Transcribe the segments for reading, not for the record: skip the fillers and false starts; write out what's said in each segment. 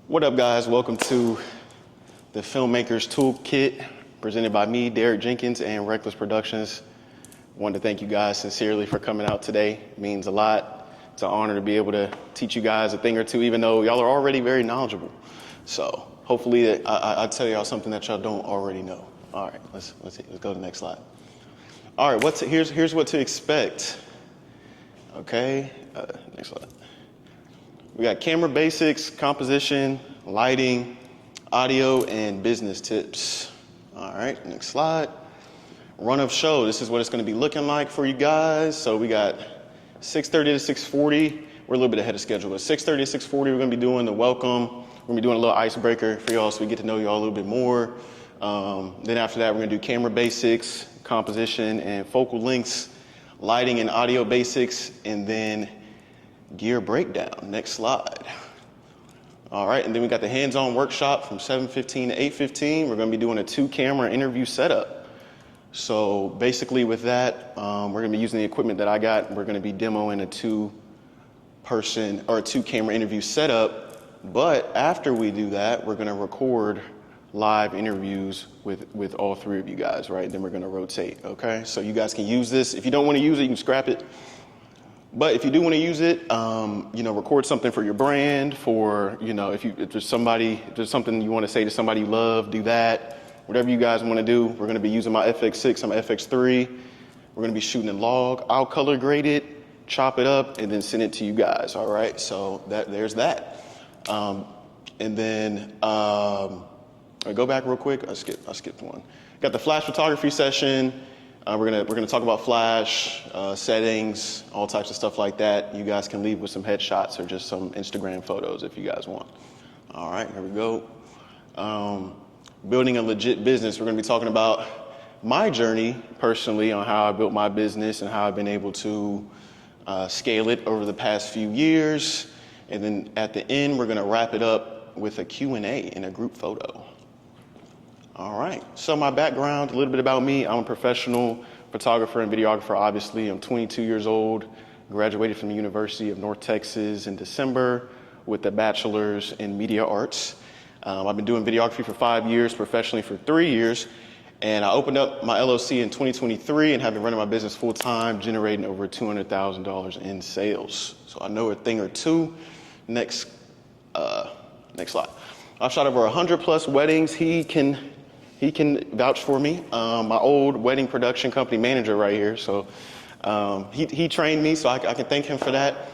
What up, guys? Welcome to the Filmmakers Toolkit presented by me, Derek Jenkins, and Reckless Productions. I wanted to thank you guys sincerely for coming out today. It means a lot. It's an honor to be able to teach you guys a thing or two, even though y'all are already very knowledgeable. So hopefully I'll tell y'all something that y'all don't already know. All right, let's go to the next slide. All right, here's what to expect. Okay, next slide. We got camera basics, composition, lighting, audio, and business tips. All right, next slide. Run of show. This is what it's going to be looking like for you guys. So we got 6:30 to 6:40. We're a little bit ahead of schedule, but 6:30 to 6:40, we're going to be doing the welcome. We're going to be doing a little icebreaker for y'all so we get to know y'all a little bit more. Then after that, we're going to do camera basics, composition, and focal lengths, lighting and audio basics, and then gear breakdown. Next slide. All right, and then we got the hands-on workshop from 7:15 to 8:15. We're going to be doing a 2-camera interview setup. So basically with that, we're going to be using the equipment that I got. We're going to be demoing a 2-camera interview setup. But after we do that, we're going to record live interviews with all 3 of you guys, right? Then we're going to rotate, okay? So you guys can use this. If you don't want to use it, you can scrap it. But if you do want to use it, record something for your brand, if there's something you want to say to somebody you love, do that. Whatever you guys want to do. We're going to be using my FX6 and my FX3. We're going to be shooting in log. I'll color grade it, chop it up, and then send it to you guys, all right? So there's that. And then I'll go back real quick. I skipped one. Got the flash photography session. We're gonna talk about flash settings, all types of stuff like that. You guys can leave with some headshots or just some Instagram photos if you guys want. All right, here we go. Building a legit business. We're gonna be talking about my journey personally on how I built my business and how I've been able to scale it over the past few years. And then at the end, we're gonna wrap it up with a Q&A and a group photo. All right, so my background, a little bit about me. I'm a professional photographer and videographer, obviously. I'm 22 years old, graduated from the University of North Texas in December with a bachelor's in media arts. I've been doing videography for 5 years, professionally for 3 years, and I opened up my LLC in 2023 and have been running my business full time, generating over $200,000 in sales. So I know a thing or two. Next slide. I've shot over 100 plus weddings. He can vouch for me. My old wedding production company manager right here. So he trained me, so I can thank him for that.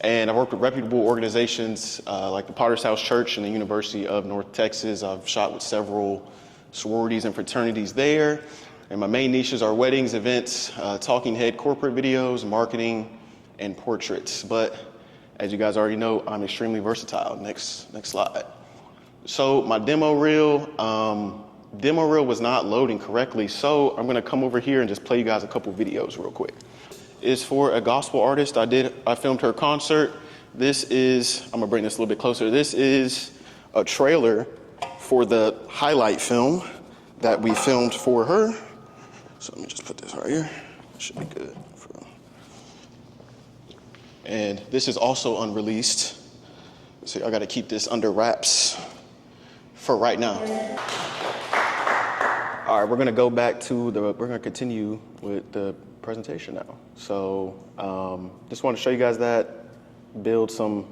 And I've worked with reputable organizations like the Potter's House Church and the University of North Texas. I've shot with several sororities and fraternities there. And my main niches are weddings, events, talking head corporate videos, marketing, and portraits. But as you guys already know, I'm extremely versatile. Next slide. So my demo reel was not loading correctly, so I'm gonna come over here and just play you guys a couple videos real quick. It's for a gospel artist. I filmed her concert. I'm gonna bring this a little bit closer. This is a trailer for the highlight film that we filmed for her. So let me just put this right here. Should be good. And this is also unreleased. So I gotta keep this under wraps for right now. All right, we're gonna continue with the presentation now. So just want to show you guys that, build some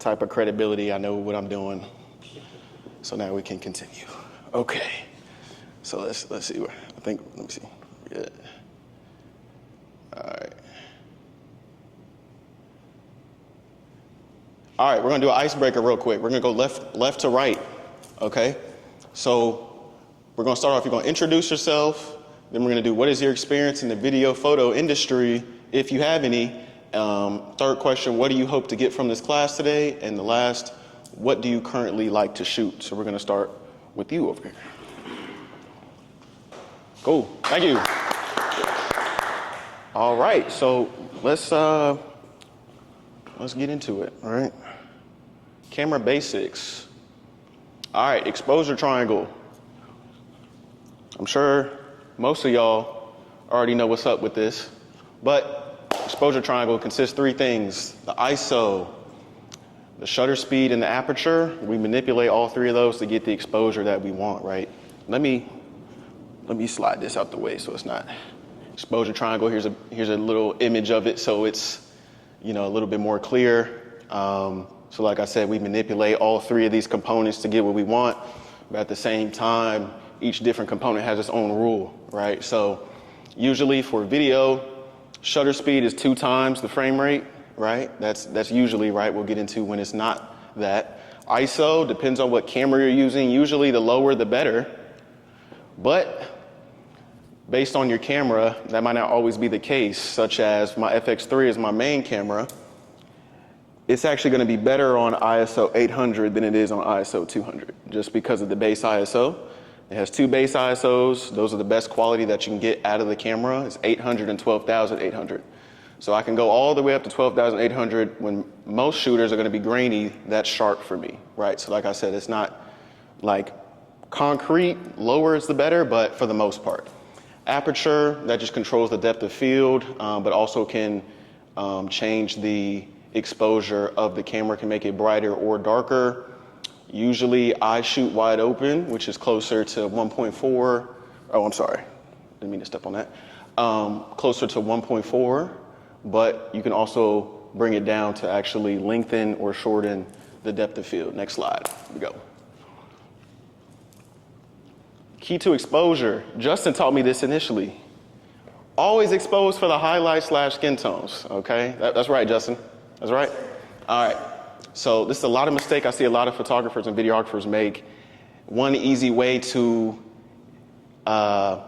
type of credibility. I know what I'm doing. So now we can continue. Okay, so let's see where, let me see. Good. All right. All right, we're gonna do an icebreaker real quick. We're gonna go left to right, okay? So we're gonna start off, you're gonna introduce yourself, then we're gonna do what is your experience in the video photo industry, if you have any. Third question, what do you hope to get from this class today? And the last, what do you currently like to shoot? So we're gonna start with you over here. Cool, thank you. All right, so let's get into it, all right? Camera basics. All right, exposure triangle. I'm sure most of y'all already know what's up with this, but exposure triangle consists 3 things: the ISO, The shutter speed and the aperture, we manipulate all three of those to get the exposure that we want, right? Let me slide this out the way so it's not exposure triangle. Here's a little image of it so it's, a little bit more clear. So like I said, we manipulate all three of these components to get what we want, but at the same time, each different component has its own rule, right? So usually for video, shutter speed is 2 times the frame rate, right? That's usually right. We'll get into when it's not that. ISO depends on what camera you're using. Usually the lower the better, but based on your camera, that might not always be the case, such as my FX3 is my main camera. It's actually going to be better on ISO 800 than it is on ISO 200, just because of the base ISO. It has 2 base ISOs. Those are the best quality that you can get out of the camera. It's 800 and 12,800. So I can go all the way up to 12,800 when most shooters are going to be grainy. That's sharp for me, right? So like I said, it's not like concrete. Lower is the better, but for the most part. Aperture, that just controls the depth of field, but also can change the exposure of the camera, can make it brighter or darker. Usually I shoot wide open, which is closer to 1.4. Oh, I'm sorry. Didn't mean to step on that. Closer to 1.4, but you can also bring it down to actually lengthen or shorten the depth of field. Next slide. Here we go. Key to exposure. Justin taught me this initially. Always expose for the highlight / skin tones, okay? That's right, Justin. That's right? All right. So this is a lot of mistake I see a lot of photographers and videographers make. One easy way to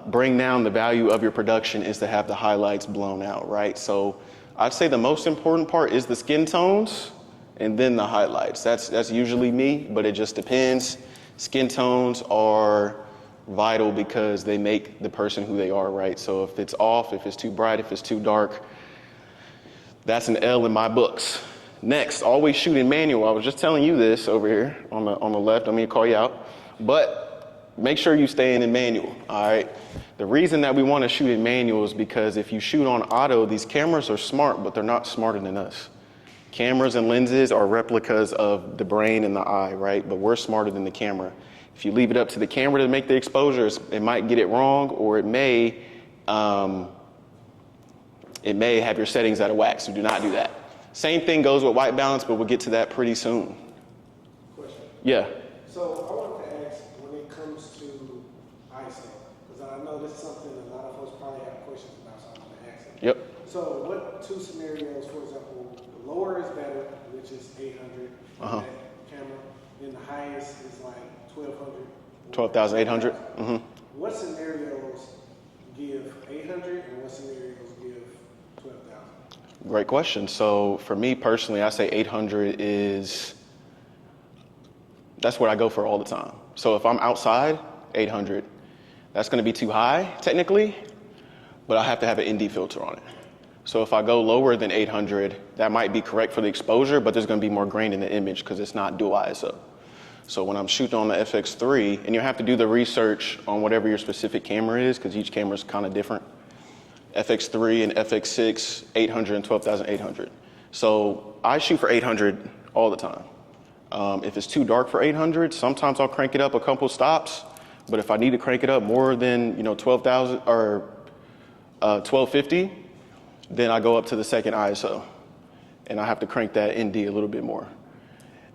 bring down the value of your production is to have the highlights blown out, right? So I'd say the most important part is the skin tones and then the highlights. That's usually me, but it just depends. Skin tones are vital because they make the person who they are, right? So if it's off, if it's too bright, if it's too dark, that's an L in my books. Next, always shoot in manual. I was just telling you this over here on the left. I'm going to call you out. But make sure you stay in manual, all right? The reason that we want to shoot in manual is because if you shoot on auto, these cameras are smart, but they're not smarter than us. Cameras and lenses are replicas of the brain and the eye, right? But we're smarter than the camera. If you leave it up to the camera to make the exposures, it might get it wrong, or it may have your settings out of whack, so do not do that. Same thing goes with white balance, but we'll get to that pretty soon. Question. Yeah. So I wanted to ask, when it comes to ISO, because I know this is something a lot of folks probably have questions about, so I'm going to ask it. Yep. So what 2 scenarios, for example, the lower is better, which is 800 on that camera, then the highest is like 1,200. 12,800. What scenarios give 800 and what scenarios give 12,000? Great question. So for me personally, I say 800 that's what I go for all the time. So if I'm outside, 800, that's going to be too high technically, but I have to have an ND filter on it. So if I go lower than 800, that might be correct for the exposure, but there's going to be more grain in the image because it's not dual ISO. So when I'm shooting on the FX3, and you have to do the research on whatever your specific camera is, because each camera is kind of different. FX3 and FX6, 800 and 12,800. So I shoot for 800 all the time. If it's too dark for 800, sometimes I'll crank it up a couple stops. But if I need to crank it up more than 12,000 or 1250, then I go up to the second ISO, and I have to crank that ND a little bit more.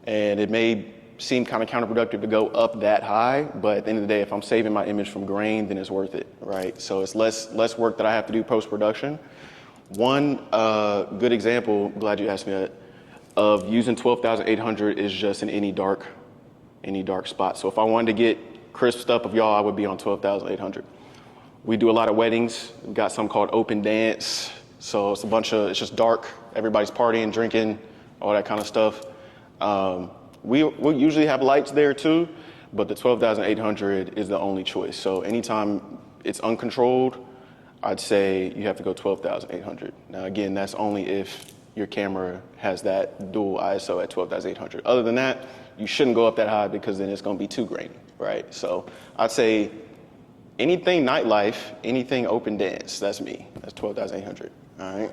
And it may seem kind of counterproductive to go up that high, but at the end of the day, if I'm saving my image from grain, then it's worth it, right? So it's less work that I have to do post-production. One good example, glad you asked me that, of using 12,800 is just in any dark spot. So if I wanted to get crisp stuff of y'all, I would be on 12,800. We do a lot of weddings. We've got something called open dance. So it's it's just dark. Everybody's partying, drinking, all that kind of stuff. We'll usually have lights there too, but the 12,800 is the only choice. So anytime it's uncontrolled, I'd say you have to go 12,800. Now again, that's only if your camera has that dual ISO at 12,800. Other than that, you shouldn't go up that high because then it's going to be too grainy, right? So I'd say anything nightlife, anything open dance, that's me. That's 12,800. All right.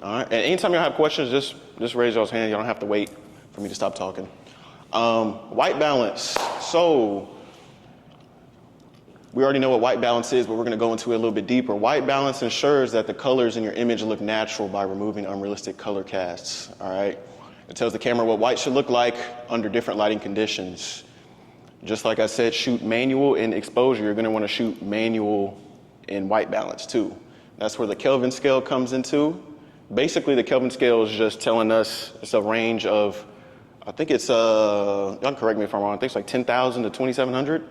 All right. And anytime y'all have questions, just raise y'all's hand. You don't have to wait for for me to stop talking. White balance. So we already know what white balance is, but we're going to go into it a little bit deeper. White balance ensures that the colors in your image look natural by removing unrealistic color casts. All right. It tells the camera what white should look like under different lighting conditions. Just like I said, shoot manual in exposure. You're going to want to shoot manual in white balance too. That's where the Kelvin scale comes into. Basically, the Kelvin scale is just telling us it's a range of, I think it's, y'all can correct me if I'm wrong, I think it's like 10,000 to 2,700,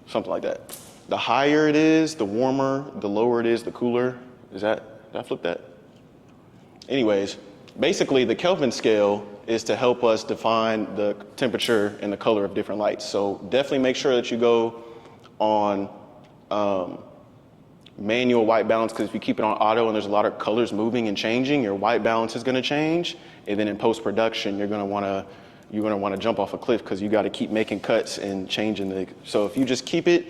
something like that. The higher it is, the warmer, the lower it is, the cooler. Did I flip that? Anyways, basically the Kelvin scale is to help us define the temperature and the color of different lights. So definitely make sure that you go on manual white balance, because if you keep it on auto and there's a lot of colors moving and changing, your white balance is going to change. And then in post-production, you're going to want to jump off a cliff because you got to keep making cuts and changing the. So if you just keep it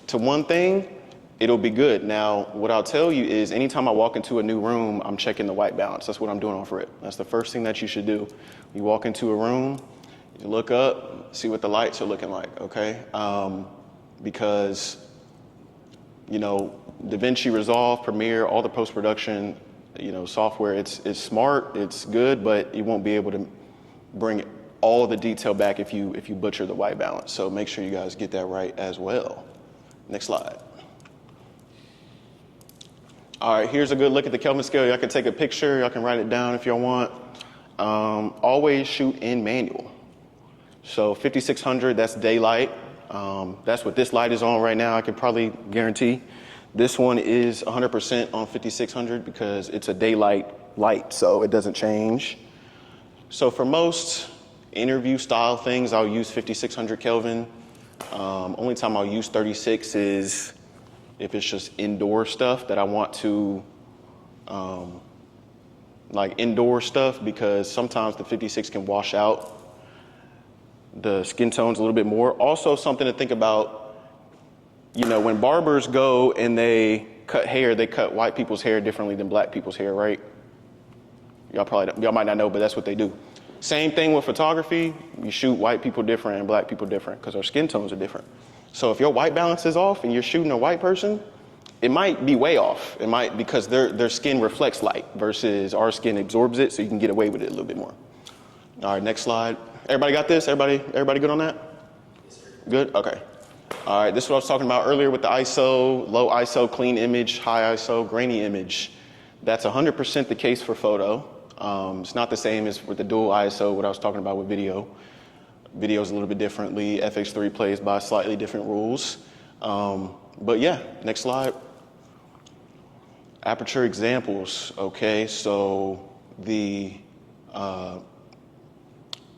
to one thing, it'll be good. Now, what I'll tell you is anytime I walk into a new room, I'm checking the white balance. That's what I'm doing off rip. That's the first thing that you should do. You walk into a room, you look up, see what the lights are looking like, okay? Because, you know, DaVinci Resolve, Premiere, all the post-production, you know, software, it's smart, it's good, but you won't be able to bring all the detail back if you butcher the white balance. So make sure you guys get that right as well. Next slide. All right, here's a good look at the Kelvin scale. Y'all can take a picture, y'all can write it down if y'all want. Always shoot in manual. So 5600, that's daylight. That's what this light is on right now, I can probably guarantee. This one is 100% on 5600 because it's a daylight light, so it doesn't change. So for most interview style things, I'll use 5600 Kelvin. Only time I'll use 36 is if it's just indoor stuff that I want to, like indoor stuff, because sometimes the 56 can wash out the skin tones a little bit more. Also something to think about, you know, when barbers go and they cut hair, they cut white people's hair differently than black people's hair, right? Y'all might not know, but that's what they do. Same thing with photography. You shoot white people different and black people different because our skin tones are different. So if your white balance is off and you're shooting a white person, it might be way off. It might, because their skin reflects light versus our skin absorbs it, so you can get away with it a little bit more. All right, next slide. Everybody got this? Everybody good on that? Yes, sir. Good? Okay. All right, this is what I was talking about earlier with the ISO, low ISO, clean image, high ISO, grainy image. That's 100% the case for photo. It's not the same as with the dual ISO, what I was talking about with video. Video's a little bit differently. FX3 plays by slightly different rules. But yeah, next slide. Aperture examples. Okay, so the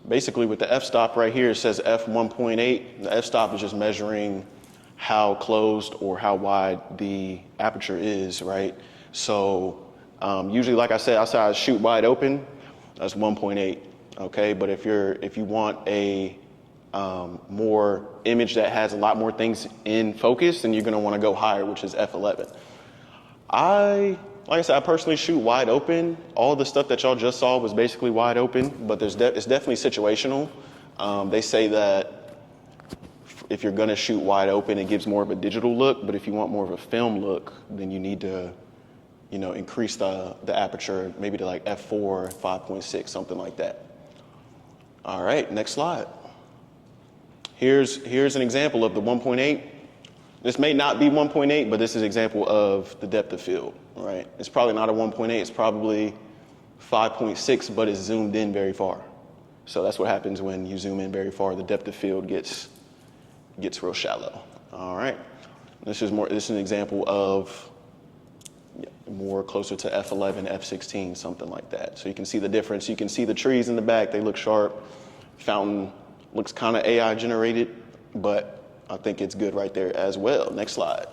basically with the f-stop right here, it says f1.8. The f-stop is just measuring how closed or how wide the aperture is, right? So usually, like I said, I shoot wide open, that's 1.8. Okay, but if you want a more image that has a lot more things in focus, then you're going to want to go higher, which is f11. Like I said, I personally shoot wide open. All the stuff that y'all just saw was basically wide open, but it's definitely situational. They say that if you're going to shoot wide open, it gives more of a digital look, but if you want more of a film look, then you need to, you know, increase the aperture maybe to like f4, 5.6, something like that. All right, next slide. Here's an example of the 1.8. This may not be 1.8, but this is an example of the depth of field, right? It's probably not a 1.8, it's probably 5.6, but it's zoomed in very far. So that's what happens when you zoom in very far, the depth of field gets real shallow. All right, this is an example of more closer to f11, f16, something like that. So you can see the difference. You can see the trees in the back, they look sharp. Fountain looks kind of AI generated, but I think it's good right there as well. Next slide.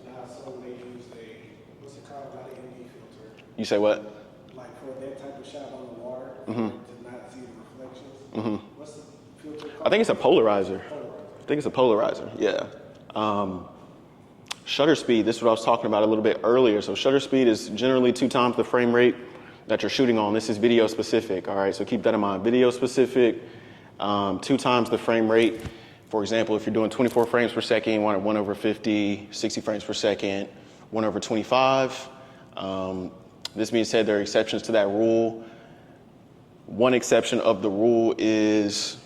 Now, so they use what's it called, not an ND filter. You say what? Like for that type of shot on the water, to not see the reflections. What's the filter called? I think it's a polarizer. I think it's a polarizer, yeah. Shutter speed, this is what I was talking about a little bit earlier. So shutter speed is generally 2 times the frame rate. that you're shooting on. This is video specific, all right? So keep that in mind. Video specific, 2 times the frame rate. For example, if you're doing 24 frames per second, you want it 1/50, 60 frames per second, 1/25. This being said, there are exceptions to that rule. One exception of the rule is,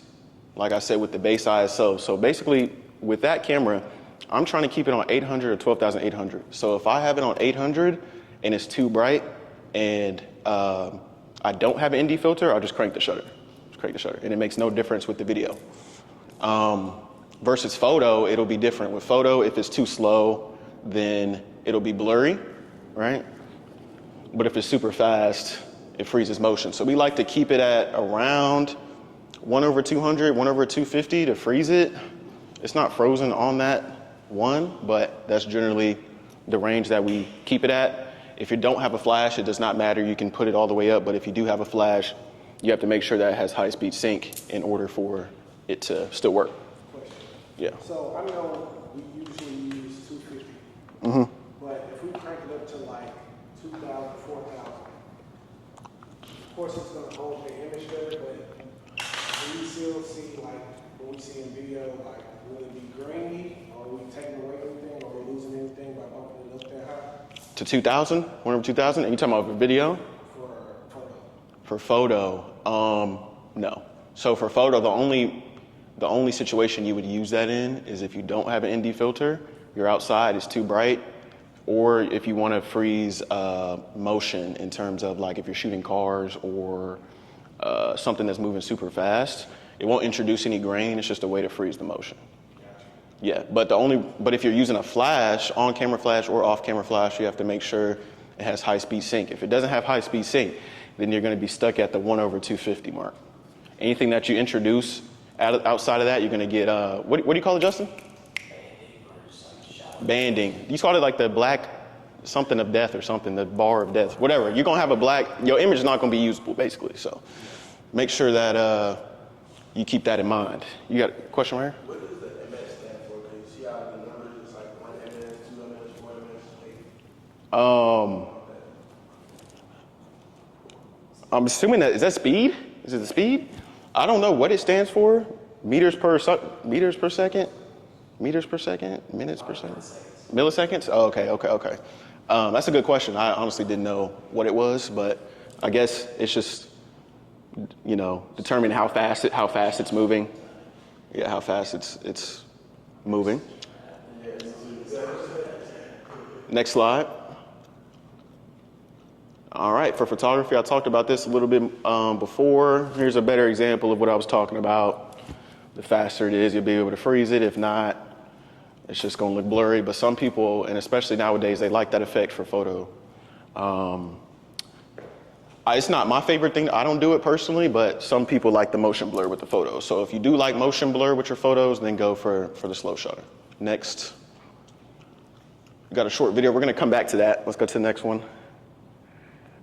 like I said, with the base ISO. So basically, with that camera, I'm trying to keep it on 800 or 12,800. So if I have it on 800 and it's too bright and I don't have an ND filter, I'll just crank the shutter. And it makes no difference with the video. Versus photo, it'll be different. With photo, if it's too slow, then it'll be blurry, right? But if it's super fast, it freezes motion. So we like to keep it at around 1/200, 1/250 to freeze it. It's not frozen on that one, but that's generally the range that we keep it at. If you don't have a flash, it does not matter. You can put it all the way up, but if you do have a flash, you have to make sure that it has high-speed sync in order for it to still work. Question. Yeah. So I know we usually use 250, but if we crank it up to like 2,000, 4,000, of course it's going to hold the image better, but do we still see, like what we see in video, like will it be grainy, or are we taking away anything, or are we losing anything by bumping it up that high? To 2,000, 1/2000, and you talking about video? For photo, no. So for photo, the only situation you would use that in is if you don't have an ND filter, you're outside, it's too bright, or if you want to freeze motion in terms of like if you're shooting cars or something that's moving super fast. It won't introduce any grain. It's just a way to freeze the motion. Yeah, but if you're using a flash, on-camera flash or off-camera flash, you have to make sure it has high-speed sync. If it doesn't have high-speed sync, then you're going to be stuck at the 1/250 mark. Anything that you introduce outside of that, you're going to get, what do you call it, Justin? Banding. You called it like the black something of death or something, the bar of death, whatever. You're going to have a black, your image is not going to be usable, basically. So make sure that you keep that in mind. You got a question right here? What does the MS stand for? Can you see how the numbers is like 1 MS, 2 MS, 4 MS? I'm assuming that, is that speed? Is it the speed? I don't know what it stands for. Meters per second? Minutes per second? Milliseconds? Oh, okay. That's a good question. I honestly didn't know what it was, but I guess it's just, determining how fast it's moving. Yeah, how fast it's moving. Next slide. All right, for photography, I talked about this a little bit before. Here's a better example of what I was talking about. The faster it is, you'll be able to freeze it. If not, it's just going to look blurry. But some people, and especially nowadays, they like that effect for photo. It's not my favorite thing. I don't do it personally, but some people like the motion blur with the photos. So if you do like motion blur with your photos, then go for the slow shutter. Next. We got a short video. We're going to come back to that. Let's go to the next one.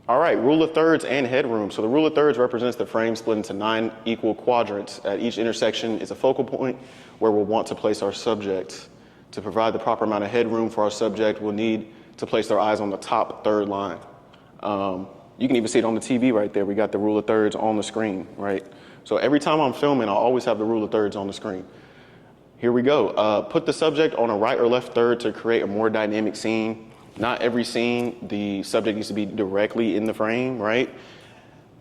All right, rule of thirds and headroom. So the rule of thirds represents the frame split into 9 equal quadrants. At each intersection is a focal point where we'll want to place our subject. To provide the proper amount of headroom for our subject, we'll need to place their eyes on the top third line. You can even see it on the TV right there. We got the rule of thirds on the screen, right? So every time I'm filming, I'll always have the rule of thirds on the screen. Here we go. Put the subject on a right or left third to create a more dynamic scene. Not every scene, the subject needs to be directly in the frame, right?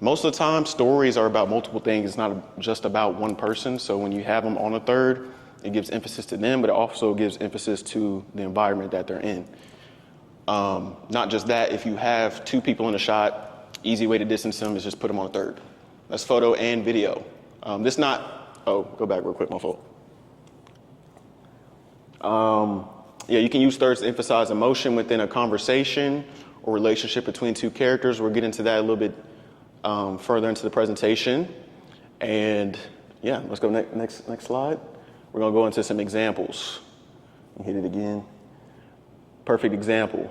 Most of the time, stories are about multiple things. It's not just about one person. So when you have them on a third, it gives emphasis to them, but it also gives emphasis to the environment that they're in. Not just that, if you have 2 people in a shot, easy way to distance them is just put them on a third. That's photo and video. Go back real quick, my fault. Yeah, you can use thirds to emphasize emotion within a conversation or relationship between 2 characters. We'll get into that a little bit further into the presentation. And yeah, let's go next slide. We're gonna go into some examples. Hit it again. Perfect example.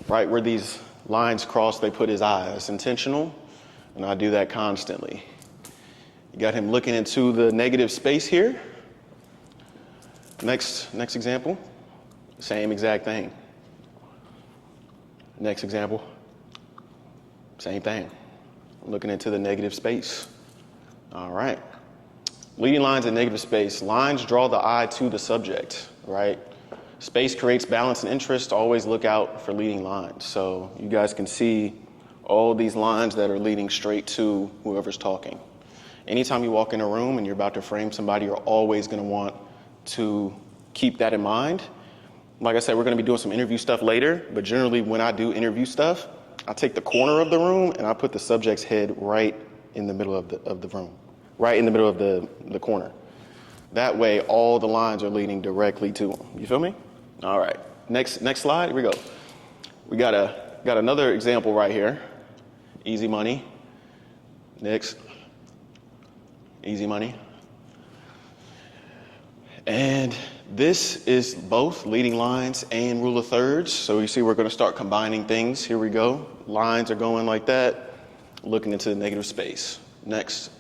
Right where these lines cross, they put his eye. It's intentional, and I do that constantly. You got him looking into the negative space here. Next example, same exact thing. Next example. Same thing. Looking into the negative space. All right. Leading lines in negative space. Lines draw the eye to the subject, right? Space creates balance and interest. Always look out for leading lines. So you guys can see all these lines that are leading straight to whoever's talking. Anytime you walk in a room and you're about to frame somebody, you're always going to want to keep that in mind. Like I said, we're going to be doing some interview stuff later, but generally when I do interview stuff, I take the corner of the room and I put the subject's head right in the middle of the room, right in the middle of the corner. That way, all the lines are leading directly to them. You feel me? All right. Next slide. Here we go. We got another example right here. Easy money. Next. Easy money. And this is both leading lines and rule of thirds. So you see we're going to start combining things. Here we go. Lines are going like that, looking into the negative space. Next.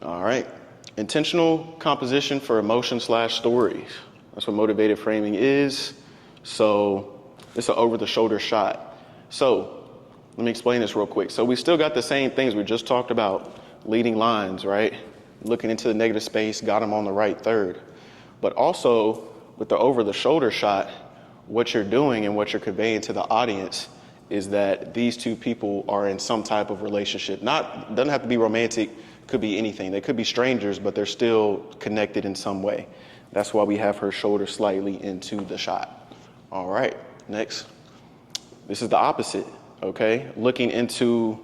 All right. Intentional composition for emotion/story. That's what motivated framing is. So it's an over-the-shoulder shot. So let me explain this real quick. So we still got the same things we just talked about. Leading lines, right? Looking into the negative space, got them on the right third. But also with the over-the-shoulder shot, what you're doing and what you're conveying to the audience is that these two people are in some type of relationship. Doesn't have to be romantic, could be anything. They could be strangers, but they're still connected in some way. That's why we have her shoulder slightly into the shot. All right, next. This is the opposite, okay? Looking into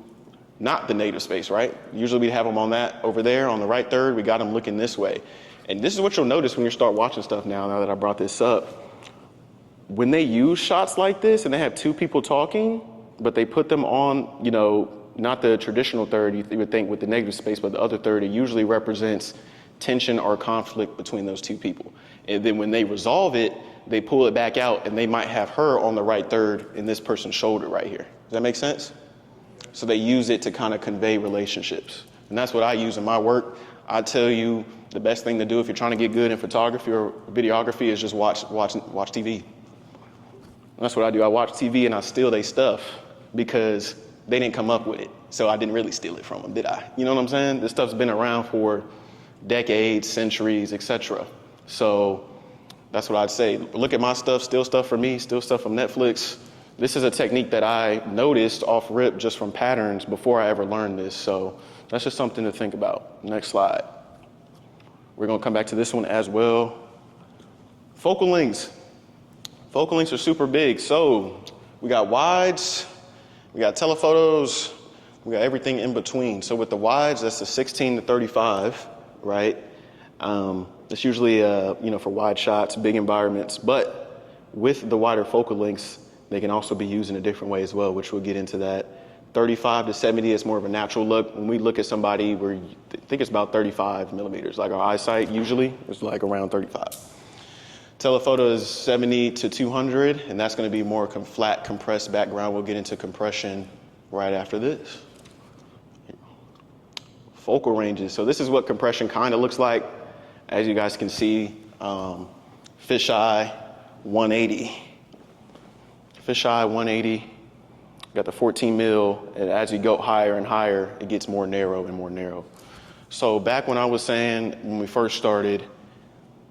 not the negative space, right? Usually we have them on that over there on the right third. We got them looking this way. And this is what you'll notice when you start watching stuff now that I brought this up. When they use shots like this and they have two people talking, but they put them on, not the traditional third, you would think with the negative space, but the other third, it usually represents tension or conflict between those two people. And then when they resolve it, they pull it back out and they might have her on the right third in this person's shoulder right here. Does that make sense? So they use it to kind of convey relationships. And that's what I use in my work. I tell you the best thing to do if you're trying to get good in photography or videography is just watch TV. And that's what I do. I watch TV and I steal their stuff because they didn't come up with it. So I didn't really steal it from them, did I? You know what I'm saying? This stuff's been around for decades, centuries, etc. So that's what I'd say. Look at my stuff, steal stuff from me, steal stuff from Netflix. This is a technique that I noticed off rip just from patterns before I ever learned this. So that's just something to think about. Next slide. We're going to come back to this one as well. Focal lengths. Focal lengths are super big. So we got wides, we got telephotos, we got everything in between. So with the wides, that's the 16 to 35, right? It's usually, for wide shots, big environments. But with the wider focal lengths, they can also be used in a different way as well, which we'll get into that. 35 to 70 is more of a natural look. When we look at somebody, I think it's about 35 millimeters. Like our eyesight usually is like around 35. Telephoto is 70 to 200, and that's going to be more flat, compressed background. We'll get into compression right after this. Focal ranges. So this is what compression kind of looks like. As you guys can see, fisheye 180. Fisheye 180. Got the 14 mil, and as you go higher and higher, it gets more narrow and more narrow. So back when I was saying, when we first started,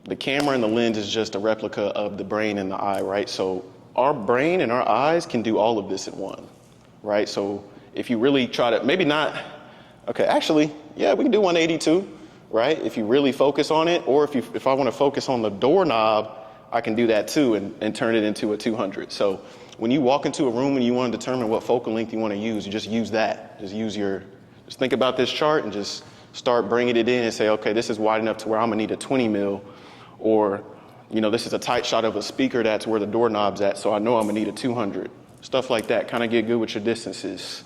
the camera and the lens is just a replica of the brain and the eye, right? So our brain and our eyes can do all of this in one, right? So if you really try to, maybe not, okay, actually, yeah, we can do 182, right? If you really focus on it, or if I want to focus on the doorknob, I can do that too and turn it into a 200. So when you walk into a room and you want to determine what focal length you want to use, you just use that. Just think about this chart and just start bringing it in and say, okay, this is wide enough to where I'm going to need a 20 mil, or, this is a tight shot of a speaker that's where the doorknob's at, so I know I'm going to need a 200. Stuff like that. Kind of get good with your distances.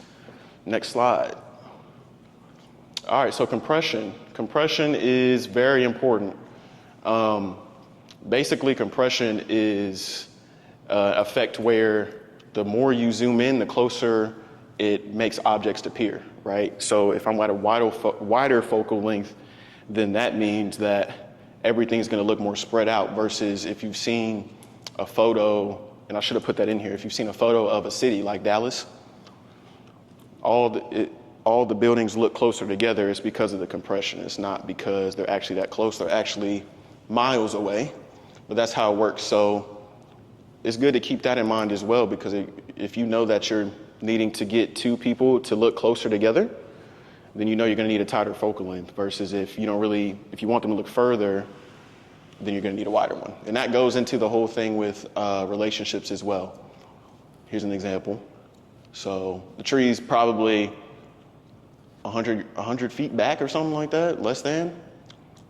Next slide. All right, so compression. Compression is very important. Basically, compression is effect where the more you zoom in, the closer it makes objects appear, right? So if I'm at a wider focal length, then that means that everything's going to look more spread out versus if you've seen a photo, and I should have put that in here, if you've seen a photo of a city like Dallas, all the buildings look closer together is because of the compression. It's not because they're actually that close. They're actually miles away, but that's how it works. So it's good to keep that in mind as well, because if you know that you're needing to get two people to look closer together, then you know you're going to need a tighter focal length, versus if you want them to look further, then you're going to need a wider one. And that goes into the whole thing with relationships as well. Here's an example. So the tree's probably 100 feet back or something like that, less than,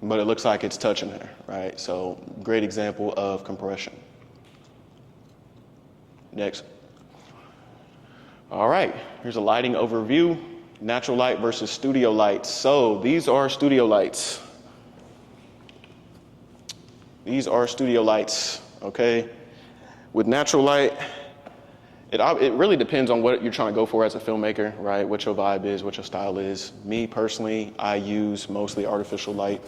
but it looks like it's touching there, right? So great example of compression. Next. All right, here's a lighting overview. Natural light versus studio lights. So these are studio lights. These are studio lights, okay? With natural light, it really depends on what you're trying to go for as a filmmaker, right? What your vibe is, what your style is. Me personally, I use mostly artificial light,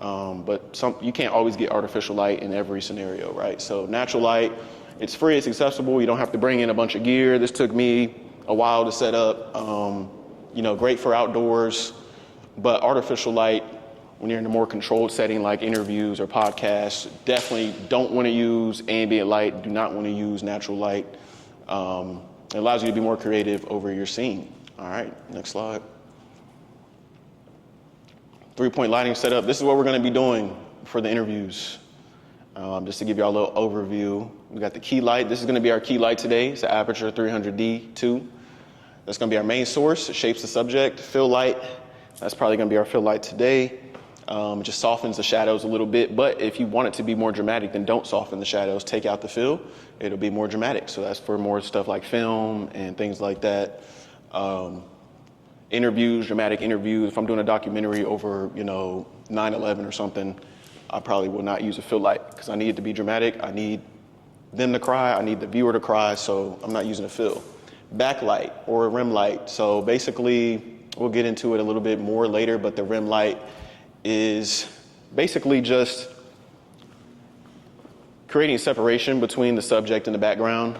but you can't always get artificial light in every scenario, right? So natural light, it's free, it's accessible. You don't have to bring in a bunch of gear. This took me a while to set up. Great for outdoors, but artificial light, when you're in a more controlled setting like interviews or podcasts, definitely don't want to use ambient light. Do not want to use natural light. It allows you to be more creative over your scene. All right, next slide. 3-point lighting setup. This is what we're going to be doing for the interviews. Just to give you all a little overview, we got the key light. This is going to be our key light today. It's the Aperture 300D2. That's going to be our main source. It shapes the subject. Fill light. That's probably going to be our fill light today. It just softens the shadows a little bit, but if you want it to be more dramatic, then don't soften the shadows. Take out the fill. It'll be more dramatic. So that's for more stuff like film and things like that. Interviews, dramatic interviews. If I'm doing a documentary over, 9/11 or something, I probably will not use a fill light because I need it to be dramatic. I need them to cry. I need the viewer to cry, so I'm not using a fill. Backlight or a rim light. So basically, we'll get into it a little bit more later, but the rim light is basically just creating separation between the subject and the background,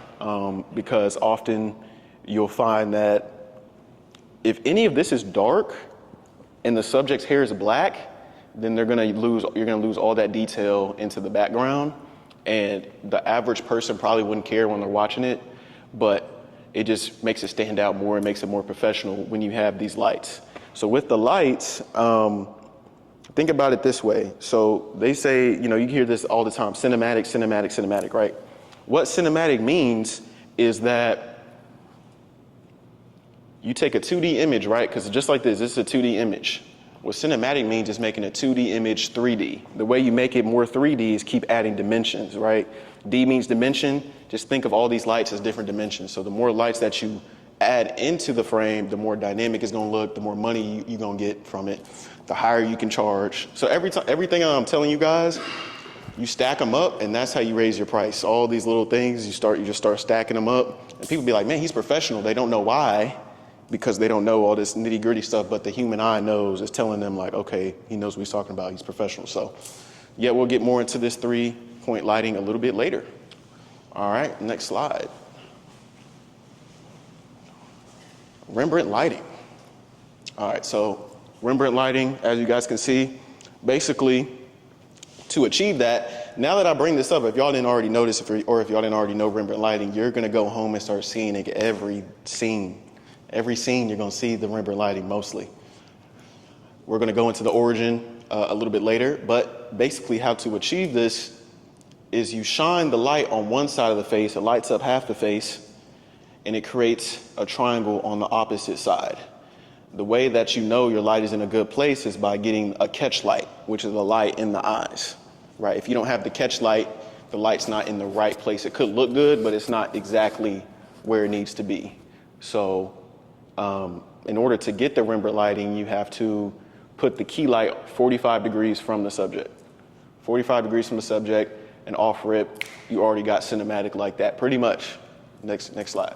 because often you'll find that if any of this is dark and the subject's hair is black, then you're going to lose all that detail into the background, and the average person probably wouldn't care when they're watching it, but it just makes it stand out more and makes it more professional when you have these lights. So with the lights, think about it this way. So they say, you hear this all the time, cinematic, cinematic, cinematic, right? What cinematic means is that you take a 2D image, right? Because just like this is a 2D image. What cinematic means is making a 2D image 3D. The way you make it more 3D is keep adding dimensions, right? D means dimension. Just think of all these lights as different dimensions. So the more lights that you add into the frame, the more dynamic it's going to look, the more money you're going to get from it, the higher you can charge. So everything I'm telling you guys, you stack them up, and that's how you raise your price. All these little things, you just start stacking them up, and people be like, man, he's professional. They don't know why, because they don't know all this nitty gritty stuff, but the human eye knows. It's telling them like, okay, he knows what he's talking about. He's professional. So yeah, we'll get more into this 3-point lighting a little bit later. All right, next slide. Rembrandt lighting. All right, so Rembrandt lighting, as you guys can see, basically to achieve that, now that I bring this up, if y'all didn't already notice, or if y'all didn't already know Rembrandt lighting, you're gonna go home and start seeing it every scene. Every scene you're gonna see the Rembrandt lighting mostly. We're gonna go into the origin a little bit later, but basically how to achieve this is you shine the light on one side of the face, it lights up half the face, and it creates a triangle on the opposite side. The way that you know your light is in a good place is by getting a catch light, which is the light in the eyes, right? If you don't have the catch light, the light's not in the right place. It could look good, but it's not exactly where it needs to be. So in order to get the Rembrandt lighting, you have to put the key light 45 degrees from the subject. 45 degrees from the subject, and off rip, you already got cinematic like that, pretty much. Next slide.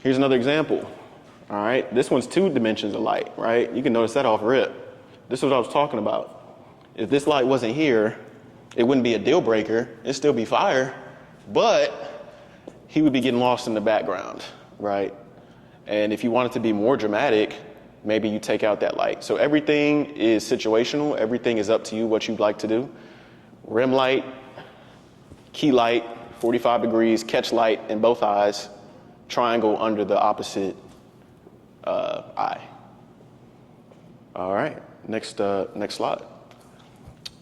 Here's another example. All right, this one's 2 dimensions of light, right? You can notice that off rip. This is what I was talking about. If this light wasn't here, it wouldn't be a deal breaker. It'd still be fire, but he would be getting lost in the background, right? And if you want it to be more dramatic, maybe you take out that light. So everything is situational. Everything is up to you what you'd like to do. Rim light, key light, 45 degrees, catch light in both eyes, triangle under the opposite eye. All right, next slide.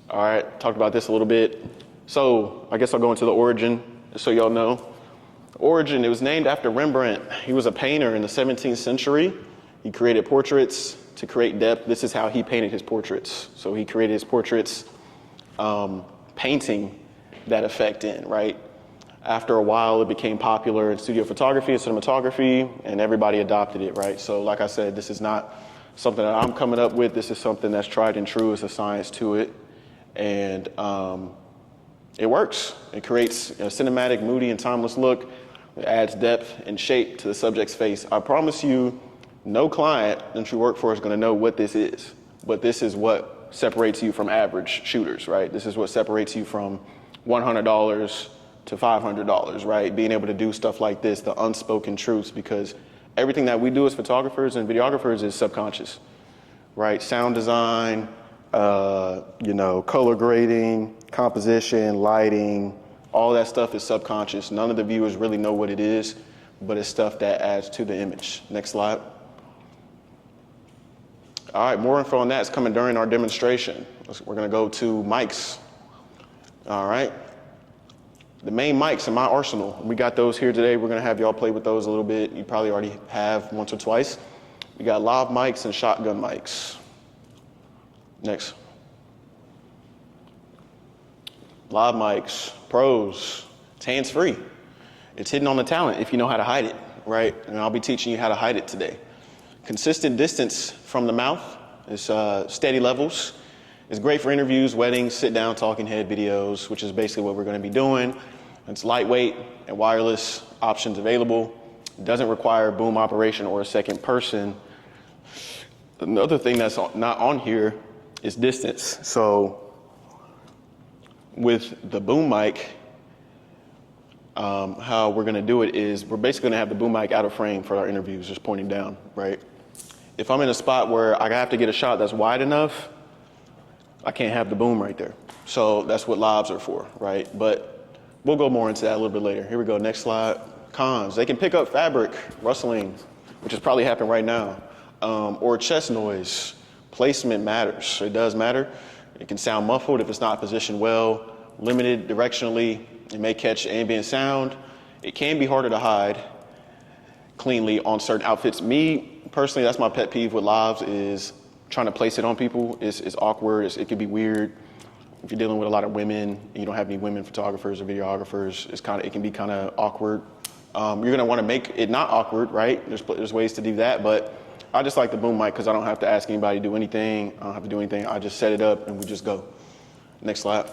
All right, talked about this a little bit. So I guess I'll go into the origin, just so y'all know. Origin, it was named after Rembrandt. He was a painter in the 17th century. He created portraits to create depth. This is how he painted his portraits. So he created his portraits painting that effect in, right? After a while, it became popular in studio photography and cinematography, and everybody adopted it, right? So like I said, this is not something that I'm coming up with. This is something that's tried and true. It's a science to it. And it works. It creates a cinematic, moody, and timeless look. It adds depth and shape to the subject's face. I promise you, no client that you work for is going to know what this is. But this is what separates you from average shooters, right? This is what separates you from $100 to $500, right? Being able to do stuff like this, the unspoken truths, because everything that we do as photographers and videographers is subconscious, right? Sound design, color grading, composition, lighting, all that stuff is subconscious. None of the viewers really know what it is, but it's stuff that adds to the image. Next slide. All right, more info on that is coming during our demonstration. We're gonna go to mics. All right. The main mics in my arsenal, we got those here today. We're gonna have y'all play with those a little bit. You probably already have once or twice. We got lav mics and shotgun mics. Next. Lav mics, pros, it's hands-free. It's hidden on the talent if you know how to hide it, right? And I'll be teaching you how to hide it today. Consistent distance from the mouth is steady levels. It's great for interviews, weddings, sit-down talking head videos, which is basically what we're going to be doing. It's lightweight and wireless options available. It doesn't require boom operation or a second person. Another thing that's not on here is distance. So with the boom mic, how we're going to do it is we're basically going to have the boom mic out of frame for our interviews, just pointing down, right? If I'm in a spot where I have to get a shot that's wide enough, I can't have the boom right there. So that's what lavs are for, right? But we'll go more into that a little bit later. Here we go, next slide. Cons, they can pick up fabric, rustling, which is probably happening right now, or chest noise. Placement matters, it does matter. It can sound muffled if it's not positioned well, limited directionally. It may catch ambient sound. It can be harder to hide cleanly on certain outfits. Me, personally, that's my pet peeve with lavs is trying to place it on people. It's awkward, it could be weird. If you're dealing with a lot of women, and you don't have any women photographers or videographers, it can be kind of awkward. You're gonna wanna make it not awkward, right? There's ways to do that, but I just like the boom mic because I don't have to ask anybody to do anything. I don't have to do anything. I just set it up and we just go. Next slide.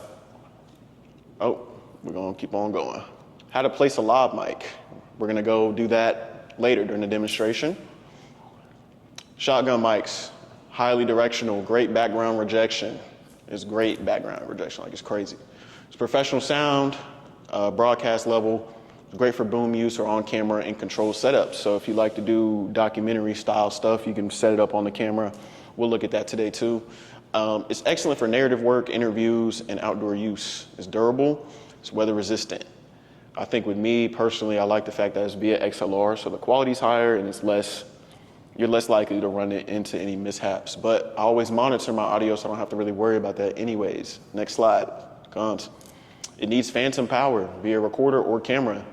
Oh, we're gonna keep on going. How to place a lav mic. We're gonna go do that later during the demonstration. Shotgun mics, highly directional, great background rejection. It's great background rejection, like it's crazy. It's professional sound, broadcast level, great for boom use or on camera and control setups. So if you like to do documentary style stuff, you can set it up on the camera. We'll look at that today too. It's excellent for narrative work, interviews, and outdoor use. It's durable, it's weather resistant. I think with me personally, I like the fact that it's via XLR, so the quality's higher and you're less likely to run it into any mishaps. But I always monitor my audio, so I don't have to really worry about that anyways. Next slide, cons. It needs phantom power via recorder or camera.